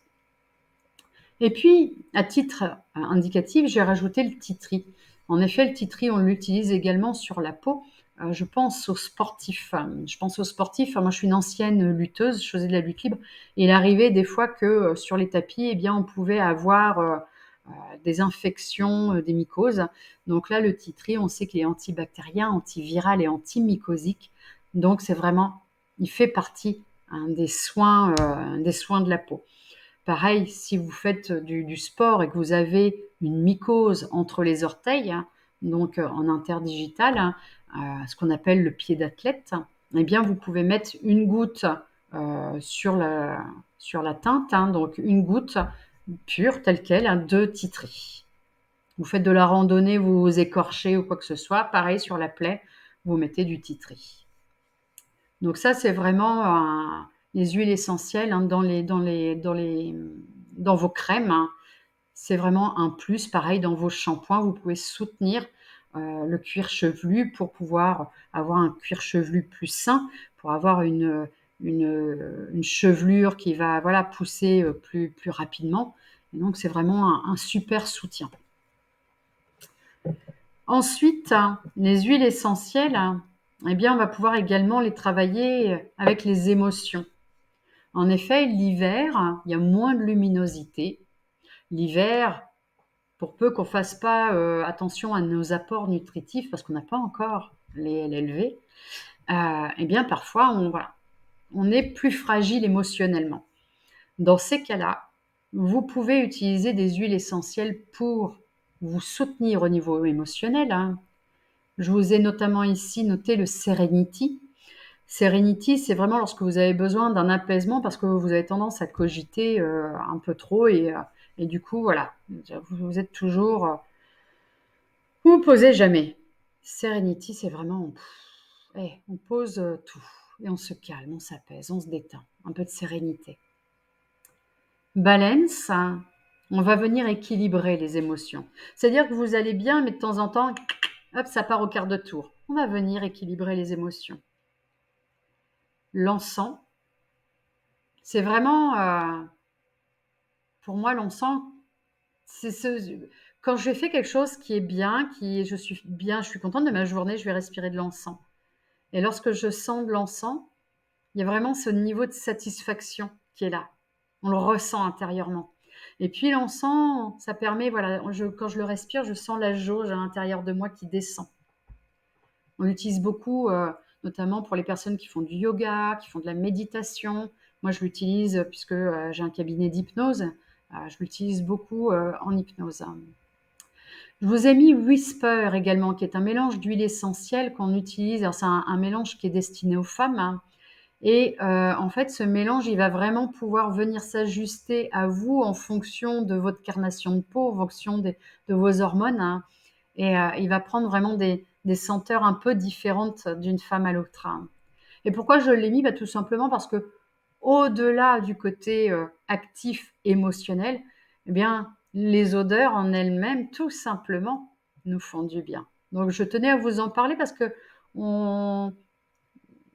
Et puis, à titre indicatif, j'ai rajouté le titri. En effet, le titri, on l'utilise également sur la peau. Je pense aux sportifs. Moi, je suis une ancienne lutteuse, je faisais de la lutte libre. Et il arrivait des fois que sur les tapis, eh bien, on pouvait avoir des infections, des mycoses. Donc là, le titri, on sait qu'il est antibactérien, antiviral et antimycosique. Donc, c'est vraiment, il fait partie des soins de la peau. Pareil, si vous faites du sport et que vous avez une mycose entre les orteils, donc en interdigital, ce qu'on appelle le pied d'athlète, eh bien vous pouvez mettre une goutte sur la teinte, donc une goutte pure telle quelle, de titri. Vous faites de la randonnée, vous vous écorchez ou quoi que ce soit, pareil sur la plaie, vous mettez du titri. Donc ça, c'est vraiment les huiles essentielles dans vos crèmes. C'est vraiment un plus. Pareil, dans vos shampoings, vous pouvez soutenir le cuir chevelu pour pouvoir avoir un cuir chevelu plus sain, pour avoir une chevelure qui va pousser plus rapidement. Et donc, c'est vraiment un super soutien. Ensuite, les huiles essentielles, eh bien, on va pouvoir également les travailler avec les émotions. En effet, l'hiver, il y a moins de luminosité. L'hiver, pour peu qu'on ne fasse pas attention à nos apports nutritifs, parce qu'on n'a pas encore les LLV, eh bien, parfois, on est plus fragile émotionnellement. Dans ces cas-là, vous pouvez utiliser des huiles essentielles pour vous soutenir au niveau émotionnel. Je vous ai notamment ici noté le Serenity. Serenity, c'est vraiment lorsque vous avez besoin d'un apaisement parce que vous avez tendance à cogiter un peu trop et du coup, voilà, vous êtes toujours... vous ne posez jamais. Serenity, c'est vraiment... on pose tout et on se calme, on s'apaise, on se détend. Un peu de sérénité. Balance, on va venir équilibrer les émotions. C'est-à-dire que vous allez bien, mais de temps en temps, hop, ça part au quart de tour. On va venir équilibrer les émotions. L'encens, c'est vraiment, pour moi, l'encens, quand je fais quelque chose qui est bien, je suis bien, je suis contente de ma journée, je vais respirer de l'encens. Et lorsque je sens de l'encens, il y a vraiment ce niveau de satisfaction qui est là. On le ressent intérieurement. Et puis l'encens, ça permet, quand je le respire, je sens la jauge à l'intérieur de moi qui descend. On l'utilise beaucoup, notamment pour les personnes qui font du yoga, qui font de la méditation. Moi, je l'utilise puisque j'ai un cabinet d'hypnose. Je l'utilise beaucoup en hypnose. Je vous ai mis Whisper également, qui est un mélange d'huile essentielle qu'on utilise. Alors, c'est un mélange qui est destiné aux femmes. Et en fait, ce mélange, il va vraiment pouvoir venir s'ajuster à vous en fonction de votre carnation de peau, en fonction de vos hormones. Et il va prendre vraiment des senteurs un peu différentes d'une femme à l'autre. Et pourquoi je l'ai mis? Tout simplement parce que au-delà du côté actif émotionnel, eh bien, les odeurs en elles-mêmes, tout simplement, nous font du bien. Donc, je tenais à vous en parler parce que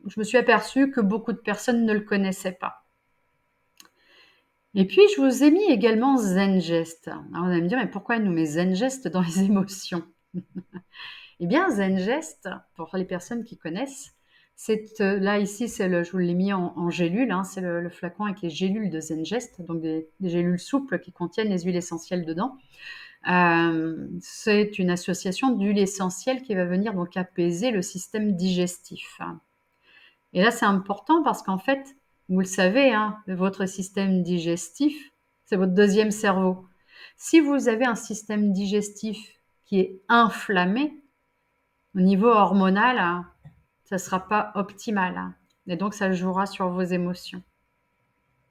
je me suis aperçue que beaucoup de personnes ne le connaissaient pas. Et puis, je vous ai mis également Zengest. Alors, vous allez me dire, mais pourquoi elle nous met Zengest dans les émotions? Eh bien, Zengest, pour les personnes qui connaissent, là, ici, je vous l'ai mis en gélule, c'est le flacon avec les gélules de Zengest, donc des gélules souples qui contiennent les huiles essentielles dedans. C'est une association d'huiles essentielles qui va venir donc apaiser le système digestif. Et là, c'est important parce qu'en fait, vous le savez, votre système digestif, c'est votre deuxième cerveau. Si vous avez un système digestif qui est inflammé, au niveau hormonal, ça ne sera pas optimal. Et donc, ça jouera sur vos émotions.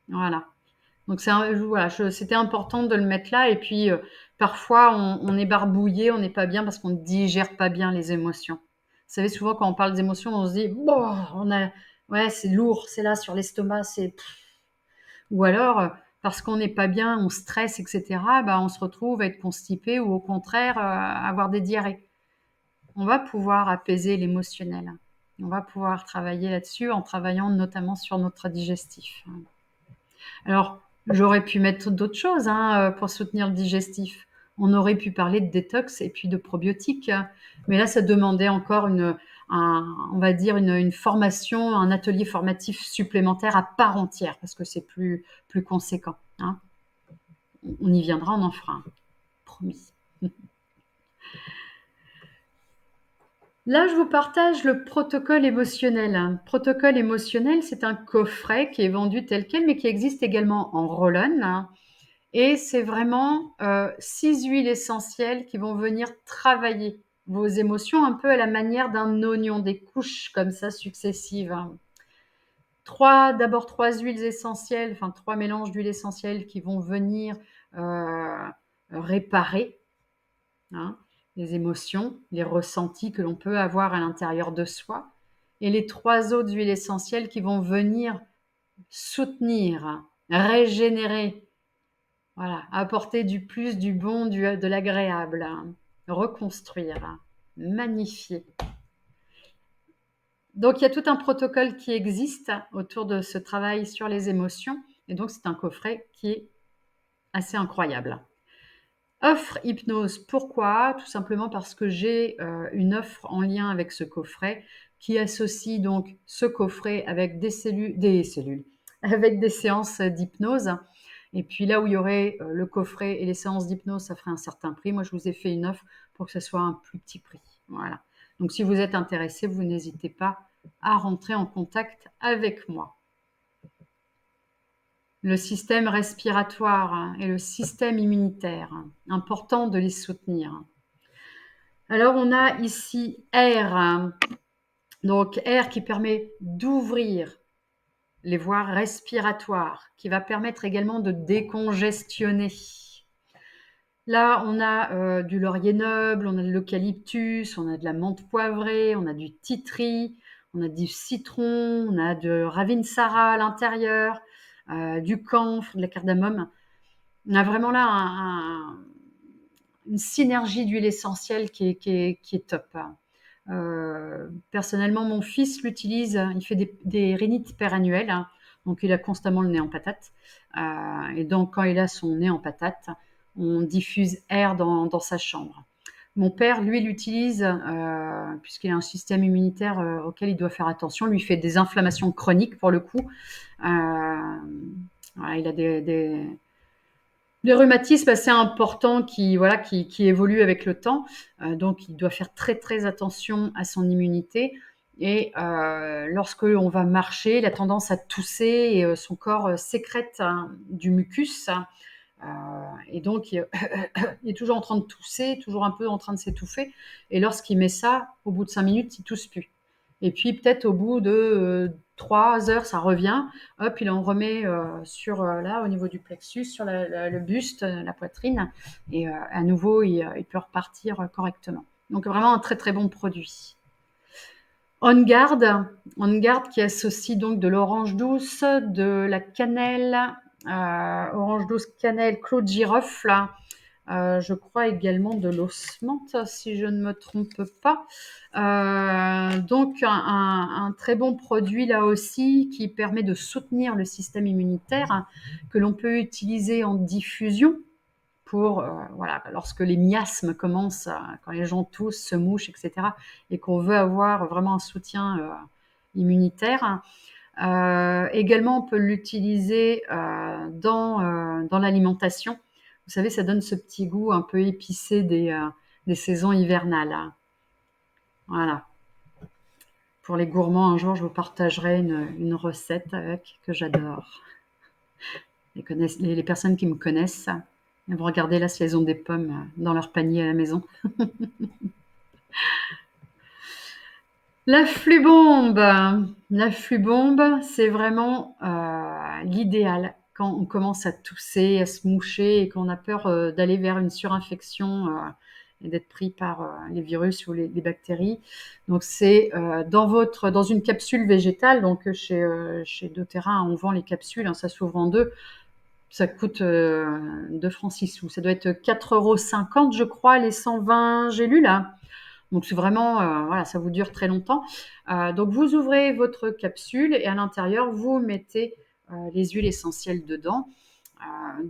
Voilà. Donc, c'était important de le mettre là. Et puis, parfois, on est barbouillé, on n'est pas bien parce qu'on ne digère pas bien les émotions. Vous savez, souvent, quand on parle d'émotions, on se dit, ouais, c'est lourd, c'est là sur l'estomac, ou alors, parce qu'on n'est pas bien, on stresse, etc., on se retrouve à être constipé ou au contraire, avoir des diarrhées. On va pouvoir apaiser l'émotionnel. On va pouvoir travailler là-dessus en travaillant notamment sur notre digestif. Alors, j'aurais pu mettre d'autres choses pour soutenir le digestif. On aurait pu parler de détox et puis de probiotiques. Mais là, ça demandait encore on va dire une formation, un atelier formatif supplémentaire à part entière parce que c'est plus conséquent. On y viendra, on en fera un. Promis. Là, je vous partage le protocole émotionnel. Protocole émotionnel, c'est un coffret qui est vendu tel quel, mais qui existe également en roll-on. Et c'est vraiment 6 huiles essentielles qui vont venir travailler vos émotions un peu à la manière d'un oignon, des couches comme ça successives. D'abord 3 huiles essentielles, enfin 3 mélanges d'huiles essentielles qui vont venir réparer, hein, les émotions, les ressentis que l'on peut avoir à l'intérieur de soi. Et les 3 autres huiles essentielles qui vont venir soutenir, régénérer, voilà, apporter du plus, du bon, de l'agréable, reconstruire, magnifier. Donc, il y a tout un protocole qui existe autour de ce travail sur les émotions. Et donc, c'est un coffret qui est assez incroyable. Offre hypnose, pourquoi? Tout simplement parce que j'ai une offre en lien avec ce coffret qui associe donc ce coffret avec des cellules, avec des séances d'hypnose. Et puis là où il y aurait le coffret et les séances d'hypnose, ça ferait un certain prix. Moi, je vous ai fait une offre pour que ce soit un plus petit prix. Voilà. Donc, si vous êtes intéressé, vous n'hésitez pas à rentrer en contact avec moi. Le système respiratoire et le système immunitaire, important de les soutenir. Alors, on a ici air, donc air qui permet d'ouvrir les voies respiratoires, qui va permettre également de décongestionner. Là, on a du laurier noble, on a de l'eucalyptus, on a de la menthe poivrée, on a du titri, on a du citron, on a de ravinsara à l'intérieur, du camphre, de la cardamome. On a vraiment là une synergie d'huile essentielle qui est top. Personnellement, mon fils l'utilise, il fait des rhinites perannuelles, hein, donc il a constamment le nez en patate. Et donc, quand il a son nez en patate, on diffuse air dans sa chambre. Mon père, lui, l'utilise puisqu'il a un système immunitaire auquel il doit faire attention. Lui, il fait des inflammations chroniques pour le coup. Voilà, il a des rhumatismes assez importants qui évoluent avec le temps. Donc, il doit faire très, très attention à son immunité. Et lorsque on va marcher, il a tendance à tousser et son corps sécrète du mucus. Et donc, il est toujours en train de tousser, toujours un peu en train de s'étouffer. Et lorsqu'il met ça, au bout de 5 minutes, il tousse plus. Et puis, peut-être au bout de 3 heures, ça revient. Hop, il en remet là, au niveau du plexus, sur le buste, la poitrine. Et à nouveau, il peut repartir correctement. Donc, vraiment un très, très bon produit. On Guard qui associe donc de l'orange douce, de la cannelle, orange douce, cannelle, clou de girofle, je crois également de l'osmante, si je ne me trompe pas. Donc un très bon produit là aussi qui permet de soutenir le système immunitaire, que l'on peut utiliser en diffusion pour, lorsque les miasmes commencent, quand les gens toussent, se mouchent, etc., et qu'on veut avoir vraiment un soutien immunitaire. Également, on peut l'utiliser dans l'alimentation. Vous savez, ça donne ce petit goût un peu épicé des saisons hivernales. Voilà. Pour les gourmands, un jour, je vous partagerai une recette que j'adore. Les personnes qui me connaissent, elles vont regarder la saison des pommes dans leur panier à la maison. L'afflux bombe, c'est vraiment l'idéal quand on commence à tousser, à se moucher et qu'on a peur d'aller vers une surinfection et d'être pris par les virus ou les bactéries. Donc c'est dans une capsule végétale. Donc chez doTERRA, on vend les capsules, hein, ça s'ouvre en deux. Ça coûte 2 francs 6 sous. Ça doit être 4,50 €, je crois, les 120 gélules. Donc c'est vraiment, ça vous dure très longtemps. Donc vous ouvrez votre capsule et à l'intérieur, vous mettez les huiles essentielles dedans.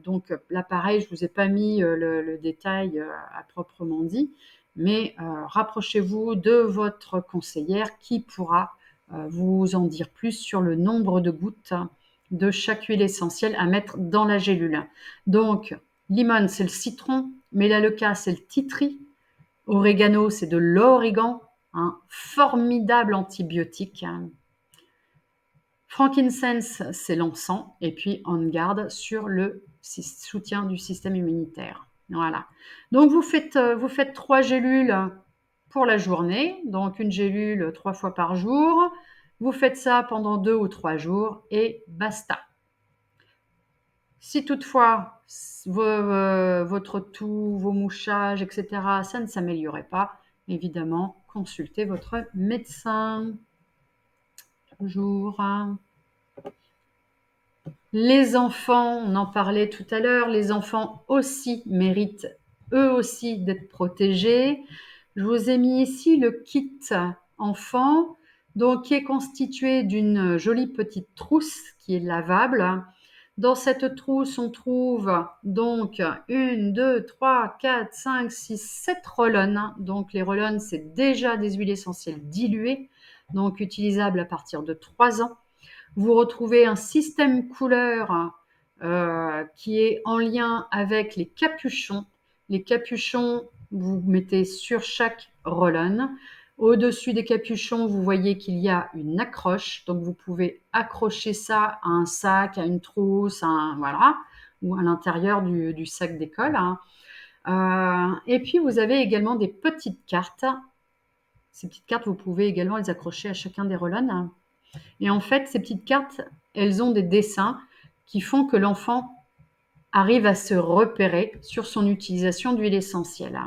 Donc là, pareil, je ne vous ai pas mis le détail à proprement dit, mais rapprochez-vous de votre conseillère qui pourra vous en dire plus sur le nombre de gouttes de chaque huile essentielle à mettre dans la gélule. Donc, limone, c'est le citron, mélaleuca, c'est le titri, orégano, c'est de l'origan, un formidable antibiotique. Frankincense, c'est l'encens, et puis On Guard sur le soutien du système immunitaire. Voilà. Donc vous faites 3 gélules pour la journée, donc une gélule 3 fois par jour. Vous faites ça pendant 2 ou 3 jours et basta. Si toutefois votre toux, vos mouchages, etc., ça ne s'améliorait pas, évidemment, consultez votre médecin. Toujours. Les enfants, on en parlait tout à l'heure, les enfants aussi méritent eux aussi d'être protégés. Je vous ai mis ici le kit enfant, donc qui est constitué d'une jolie petite trousse qui est lavable. Dans cette trousse, on trouve donc 1, 2, 3, 4, 5, 6, 7 roll-on. Donc les roll-on, c'est déjà des huiles essentielles diluées, donc utilisables à partir de 3 ans. Vous retrouvez un système couleur qui est en lien avec les capuchons. Les capuchons, vous mettez sur chaque roll-on. Au-dessus des capuchons, vous voyez qu'il y a une accroche. Donc, vous pouvez accrocher ça à un sac, à une trousse, voilà, ou à l'intérieur du sac d'école. Et puis, vous avez également des petites cartes. Ces petites cartes, vous pouvez également les accrocher à chacun des roll-on. Et en fait, ces petites cartes, elles ont des dessins qui font que l'enfant arrive à se repérer sur son utilisation d'huile essentielle.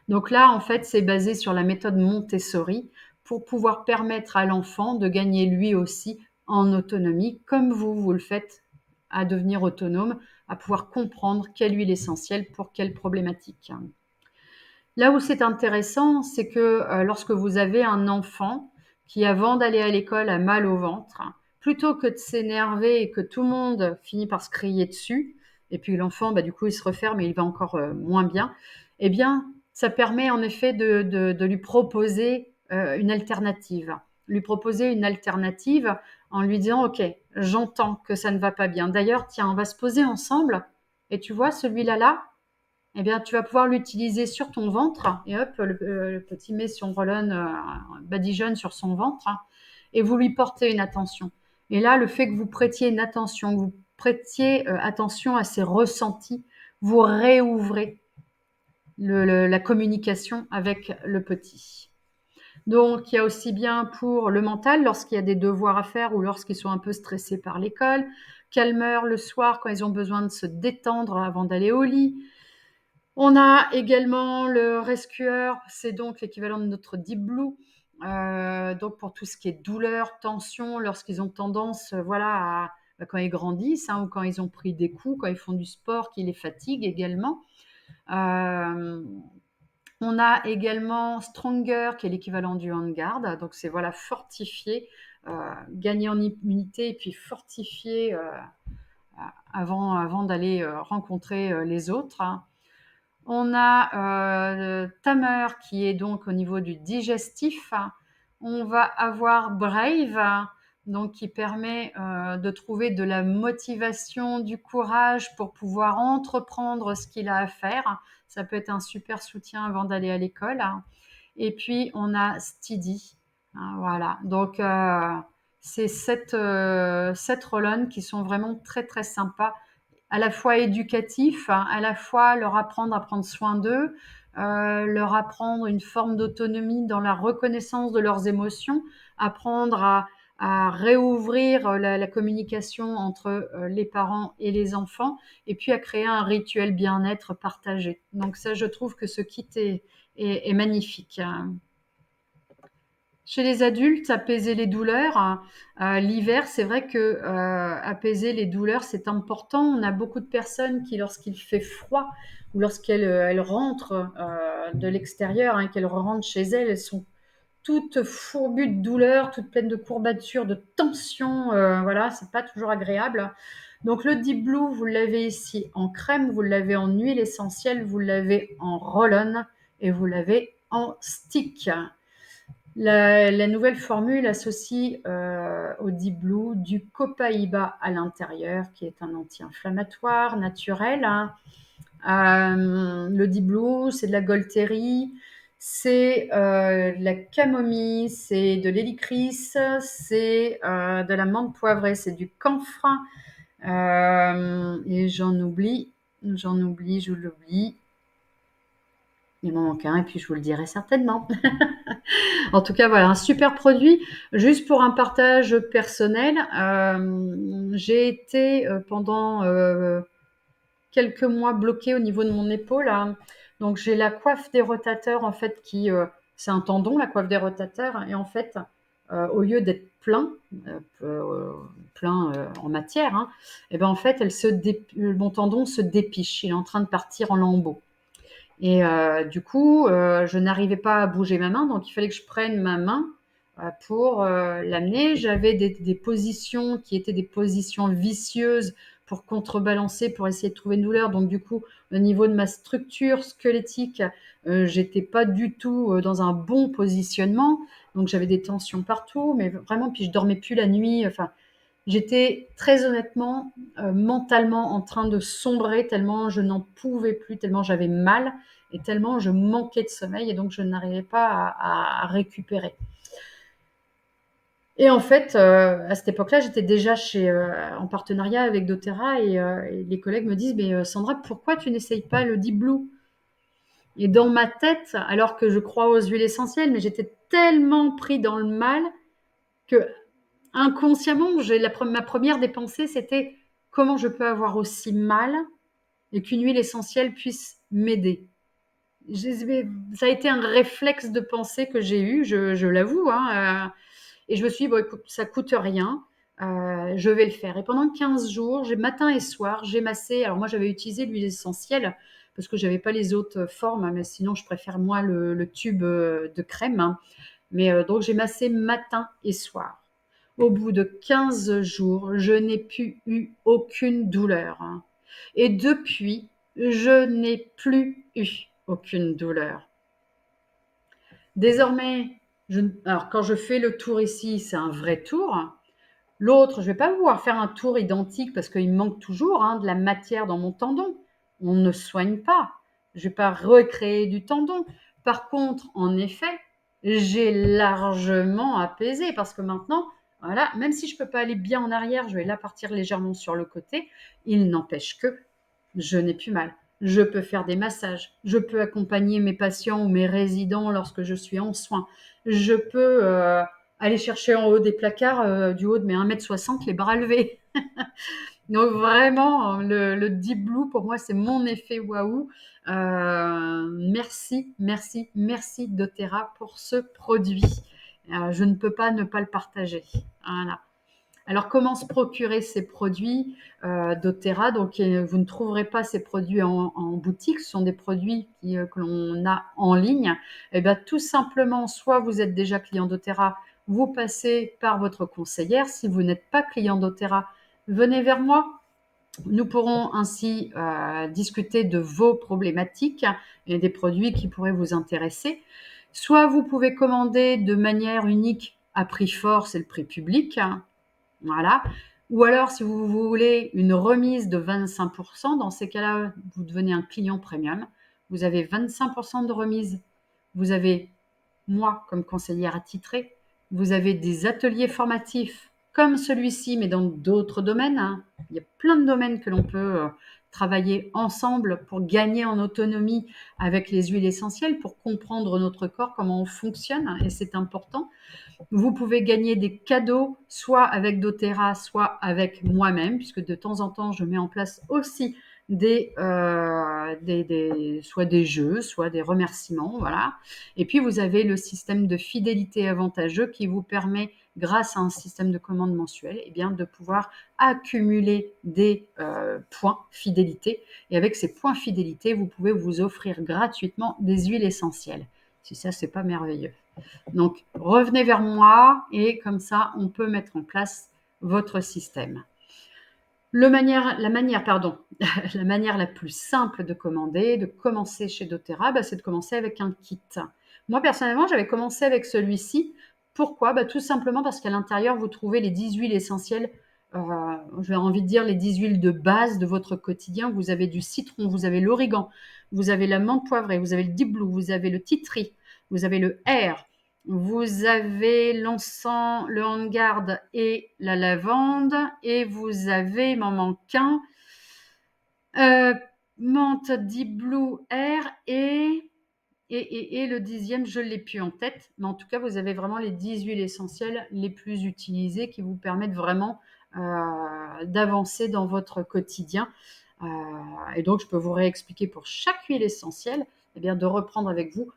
Donc là, en fait, c'est basé sur la méthode Montessori pour pouvoir permettre à l'enfant de gagner lui aussi en autonomie, comme vous le faites, à devenir autonome, à pouvoir comprendre quelle huile essentielle pour quelle problématique. Là où c'est intéressant, c'est que lorsque vous avez un enfant qui, avant d'aller à l'école, a mal au ventre, plutôt que de s'énerver et que tout le monde finit par se crier dessus, et puis l'enfant, du coup, il se referme et il va encore moins bien, eh bien, ça permet en effet de lui proposer une alternative. Lui proposer une alternative en lui disant, OK, j'entends que ça ne va pas bien. D'ailleurs, tiens, on va se poser ensemble et tu vois, celui-là, là, eh bien, tu vas pouvoir l'utiliser sur ton ventre. Et hop, le petit met son roll-on badigeonne sur son ventre et vous lui portez une attention. Et là, le fait que vous prêtiez une attention, que vous prêtiez attention à ses ressentis, vous réouvrez la communication avec le petit. Donc, il y a aussi bien pour le mental, lorsqu'il y a des devoirs à faire ou lorsqu'ils sont un peu stressés par l'école, calmeur le soir quand ils ont besoin de se détendre avant d'aller au lit. On a également le rescueur, c'est donc l'équivalent de notre Deep Blue, donc pour tout ce qui est douleur, tension, lorsqu'ils ont tendance, quand ils grandissent ou quand ils ont pris des coups, quand ils font du sport qui les fatigue également. On a également Stronger, qui est l'équivalent du On Guard, donc c'est fortifier, gagner en immunité et puis fortifier avant d'aller rencontrer les autres. On a Tamer qui est donc au niveau du digestif. On va avoir Brave, donc qui permet de trouver de la motivation, du courage pour pouvoir entreprendre ce qu'il a à faire. Ça peut être un super soutien avant d'aller à l'école. Et puis on a Steady. Voilà, donc c'est 7 roll-on qui sont vraiment très très sympas, à la fois éducatifs, à la fois leur apprendre à prendre soin d'eux, leur apprendre une forme d'autonomie dans la reconnaissance de leurs émotions, apprendre à réouvrir la communication entre les parents et les enfants, et puis à créer un rituel bien-être partagé. Donc ça, je trouve que ce kit est magnifique. Chez les adultes, apaiser les douleurs. L'hiver, c'est vrai que apaiser les douleurs, c'est important. On a beaucoup de personnes qui, lorsqu'il fait froid ou lorsqu'elles rentrent de l'extérieur et qu'elles rentrent chez elles, elles sont toutes fourbues de douleurs, toutes pleines de courbatures, de tensions. Voilà, c'est pas toujours agréable. Donc le Deep Blue, vous l'avez ici en crème, vous l'avez en huile essentielle, vous l'avez en roll-on et vous l'avez en stick. La nouvelle formule associe au Deep Blue du copaïba à l'intérieur, qui est un anti-inflammatoire naturel. Le Deep Blue, c'est de la Golterie, C'est de la camomille, c'est de l'hélicris, c'est de la menthe poivrée, c'est du camphre. Et j'en oublie, je l'oublie. Il m'en manque un et puis je vous le dirai certainement. En tout cas, voilà, un super produit. Juste pour un partage personnel, j'ai été pendant quelques mois bloquée au niveau de mon épaule, hein. Donc j'ai la coiffe des rotateurs en fait c'est un tendon, la coiffe des rotateurs, et en fait au lieu d'être plein en matière, hein, et ben en fait mon tendon se dépiche, il est en train de partir en lambeaux. Et du coup, je n'arrivais pas à bouger ma main, donc il fallait que je prenne ma main pour l'amener. J'avais des positions qui étaient des positions vicieuses pour contrebalancer, pour essayer de trouver une douleur. Donc du coup, au niveau de ma structure squelettique, j'étais pas du tout dans un bon positionnement. Donc j'avais des tensions partout, mais vraiment, puis je dormais plus la nuit. Enfin, j'étais très honnêtement, mentalement en train de sombrer tellement je n'en pouvais plus, tellement j'avais mal et tellement je manquais de sommeil et donc je n'arrivais pas à récupérer. Et en fait, à cette époque-là, j'étais déjà en partenariat avec doTERRA et les collègues me disent, mais Sandra, pourquoi tu n'essayes pas le Deep Blue? Et dans ma tête, alors que je crois aux huiles essentielles, mais j'étais tellement pris dans le mal que inconsciemment, ma première des pensées, c'était comment je peux avoir aussi mal et qu'une huile essentielle puisse m'aider. Ça a été un réflexe de pensée que j'ai eu, je l'avoue, hein, et je me suis dit, bon, écoute, ça coûte rien, je vais le faire. Et pendant 15 jours, matin et soir, j'ai massé. Alors moi, j'avais utilisé l'huile essentielle parce que j'avais pas les autres formes, hein, mais sinon, je préfère moi le tube de crème, hein. Mais donc, j'ai massé matin et soir. Au bout de 15 jours, je n'ai plus eu aucune douleur, hein. Et depuis, je n'ai plus eu aucune douleur. Désormais, alors quand je fais le tour ici, c'est un vrai tour. L'autre, je ne vais pas pouvoir faire un tour identique parce qu'il me manque toujours de la matière dans mon tendon. On ne soigne pas. Je ne vais pas recréer du tendon. Par contre, en effet, j'ai largement apaisé parce que maintenant, voilà, même si je ne peux pas aller bien en arrière, je vais là partir légèrement sur le côté. Il n'empêche que je n'ai plus mal. Je peux faire des massages. Je peux accompagner mes patients ou mes résidents lorsque je suis en soins. Je peux aller chercher en haut des placards, du haut de mes 1,60 m, les bras levés. Donc vraiment, le Deep Blue, pour moi, c'est mon effet waouh. Merci, merci, merci doTERRA pour ce produit. Je ne peux pas ne pas le partager. Voilà. Alors, comment se procurer ces produits doTERRA? Donc, vous ne trouverez pas ces produits en boutique. Ce sont des produits que l'on a en ligne. Et bien, tout simplement, soit vous êtes déjà client doTERRA, vous passez par votre conseillère. Si vous n'êtes pas client doTERRA, venez vers moi. Nous pourrons ainsi discuter de vos problématiques et des produits qui pourraient vous intéresser. Soit vous pouvez commander de manière unique à prix fort, c'est le prix public. Voilà. Ou alors, si vous voulez une remise de 25%, dans ces cas-là, vous devenez un client premium. Vous avez 25% de remise. Vous avez moi comme conseillère attitrée. Vous avez des ateliers formatifs comme celui-ci, mais dans d'autres domaines, hein. Il y a plein de domaines que l'on peut travailler ensemble pour gagner en autonomie avec les huiles essentielles, pour comprendre notre corps, comment on fonctionne, et c'est important. Vous pouvez gagner des cadeaux, soit avec doTERRA, soit avec moi-même, puisque de temps en temps, je mets en place aussi soit des jeux, soit des remerciements, voilà. Et puis, vous avez le système de fidélité avantageux qui vous permet, grâce à un système de commande mensuel, eh bien, de pouvoir accumuler des points fidélité. Et avec ces points fidélité, vous pouvez vous offrir gratuitement des huiles essentielles. Si ça, c'est pas merveilleux. Donc, revenez vers moi et comme ça, on peut mettre en place votre système. La manière la plus simple de commander, de commencer chez doTERRA, c'est de commencer avec un kit. Moi, personnellement, j'avais commencé avec celui-ci. Pourquoi? Tout simplement parce qu'à l'intérieur, vous trouvez les 10 huiles essentielles, j'ai envie de dire les 10 huiles de base de votre quotidien. Vous avez du citron, vous avez l'origan, vous avez la menthe poivrée, vous avez le Deep Blue, vous avez le tea tree, vous avez le R, vous avez l'encens, le handgarde et la lavande, et vous avez, il m'en manque un, menthe, deep blue, R et le 10e, je ne l'ai plus en tête, mais en tout cas, vous avez vraiment les 10 huiles essentielles les plus utilisées qui vous permettent vraiment d'avancer dans votre quotidien. Et donc, je peux vous réexpliquer pour chaque huile essentielle, eh bien, de reprendre avec vous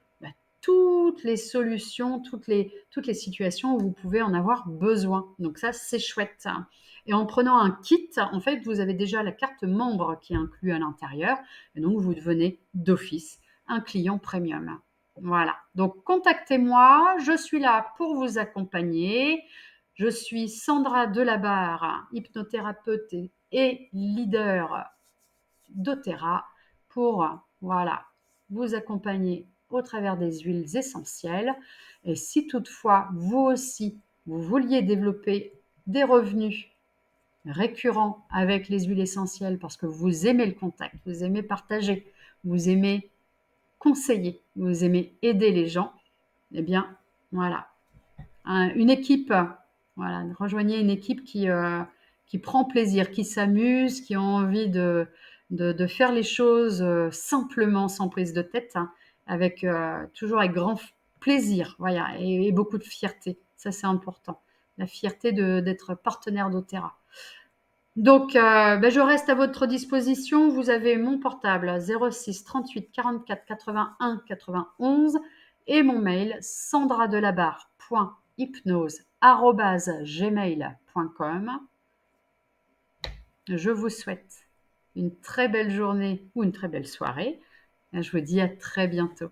toutes les solutions, toutes les situations où vous pouvez en avoir besoin. Donc ça, c'est chouette. Et en prenant un kit, en fait, vous avez déjà la carte membre qui est inclue à l'intérieur. Et donc, vous devenez d'office un client premium. Voilà. Donc, contactez-moi. Je suis là pour vous accompagner. Je suis Sandra Delabarre, hypnothérapeute et leader doTERRA pour voilà, vous accompagner au travers des huiles essentielles. Et si toutefois, vous aussi, vous vouliez développer des revenus récurrents avec les huiles essentielles parce que vous aimez le contact, vous aimez partager, vous aimez conseiller, vous aimez aider les gens, eh bien, voilà, une équipe, voilà, rejoignez une équipe qui prend plaisir, qui s'amuse, qui a envie de faire les choses simplement, sans prise de tête, hein, avec, toujours avec grand plaisir, voilà, et beaucoup de fierté. Ça, c'est important. La fierté d'être partenaire doTERRA. Donc, je reste à votre disposition. Vous avez mon portable 06 38 44 81 91 et mon mail sandradelabarre.hypnose@gmail.com. Je vous souhaite une très belle journée ou une très belle soirée. Je vous dis à très bientôt.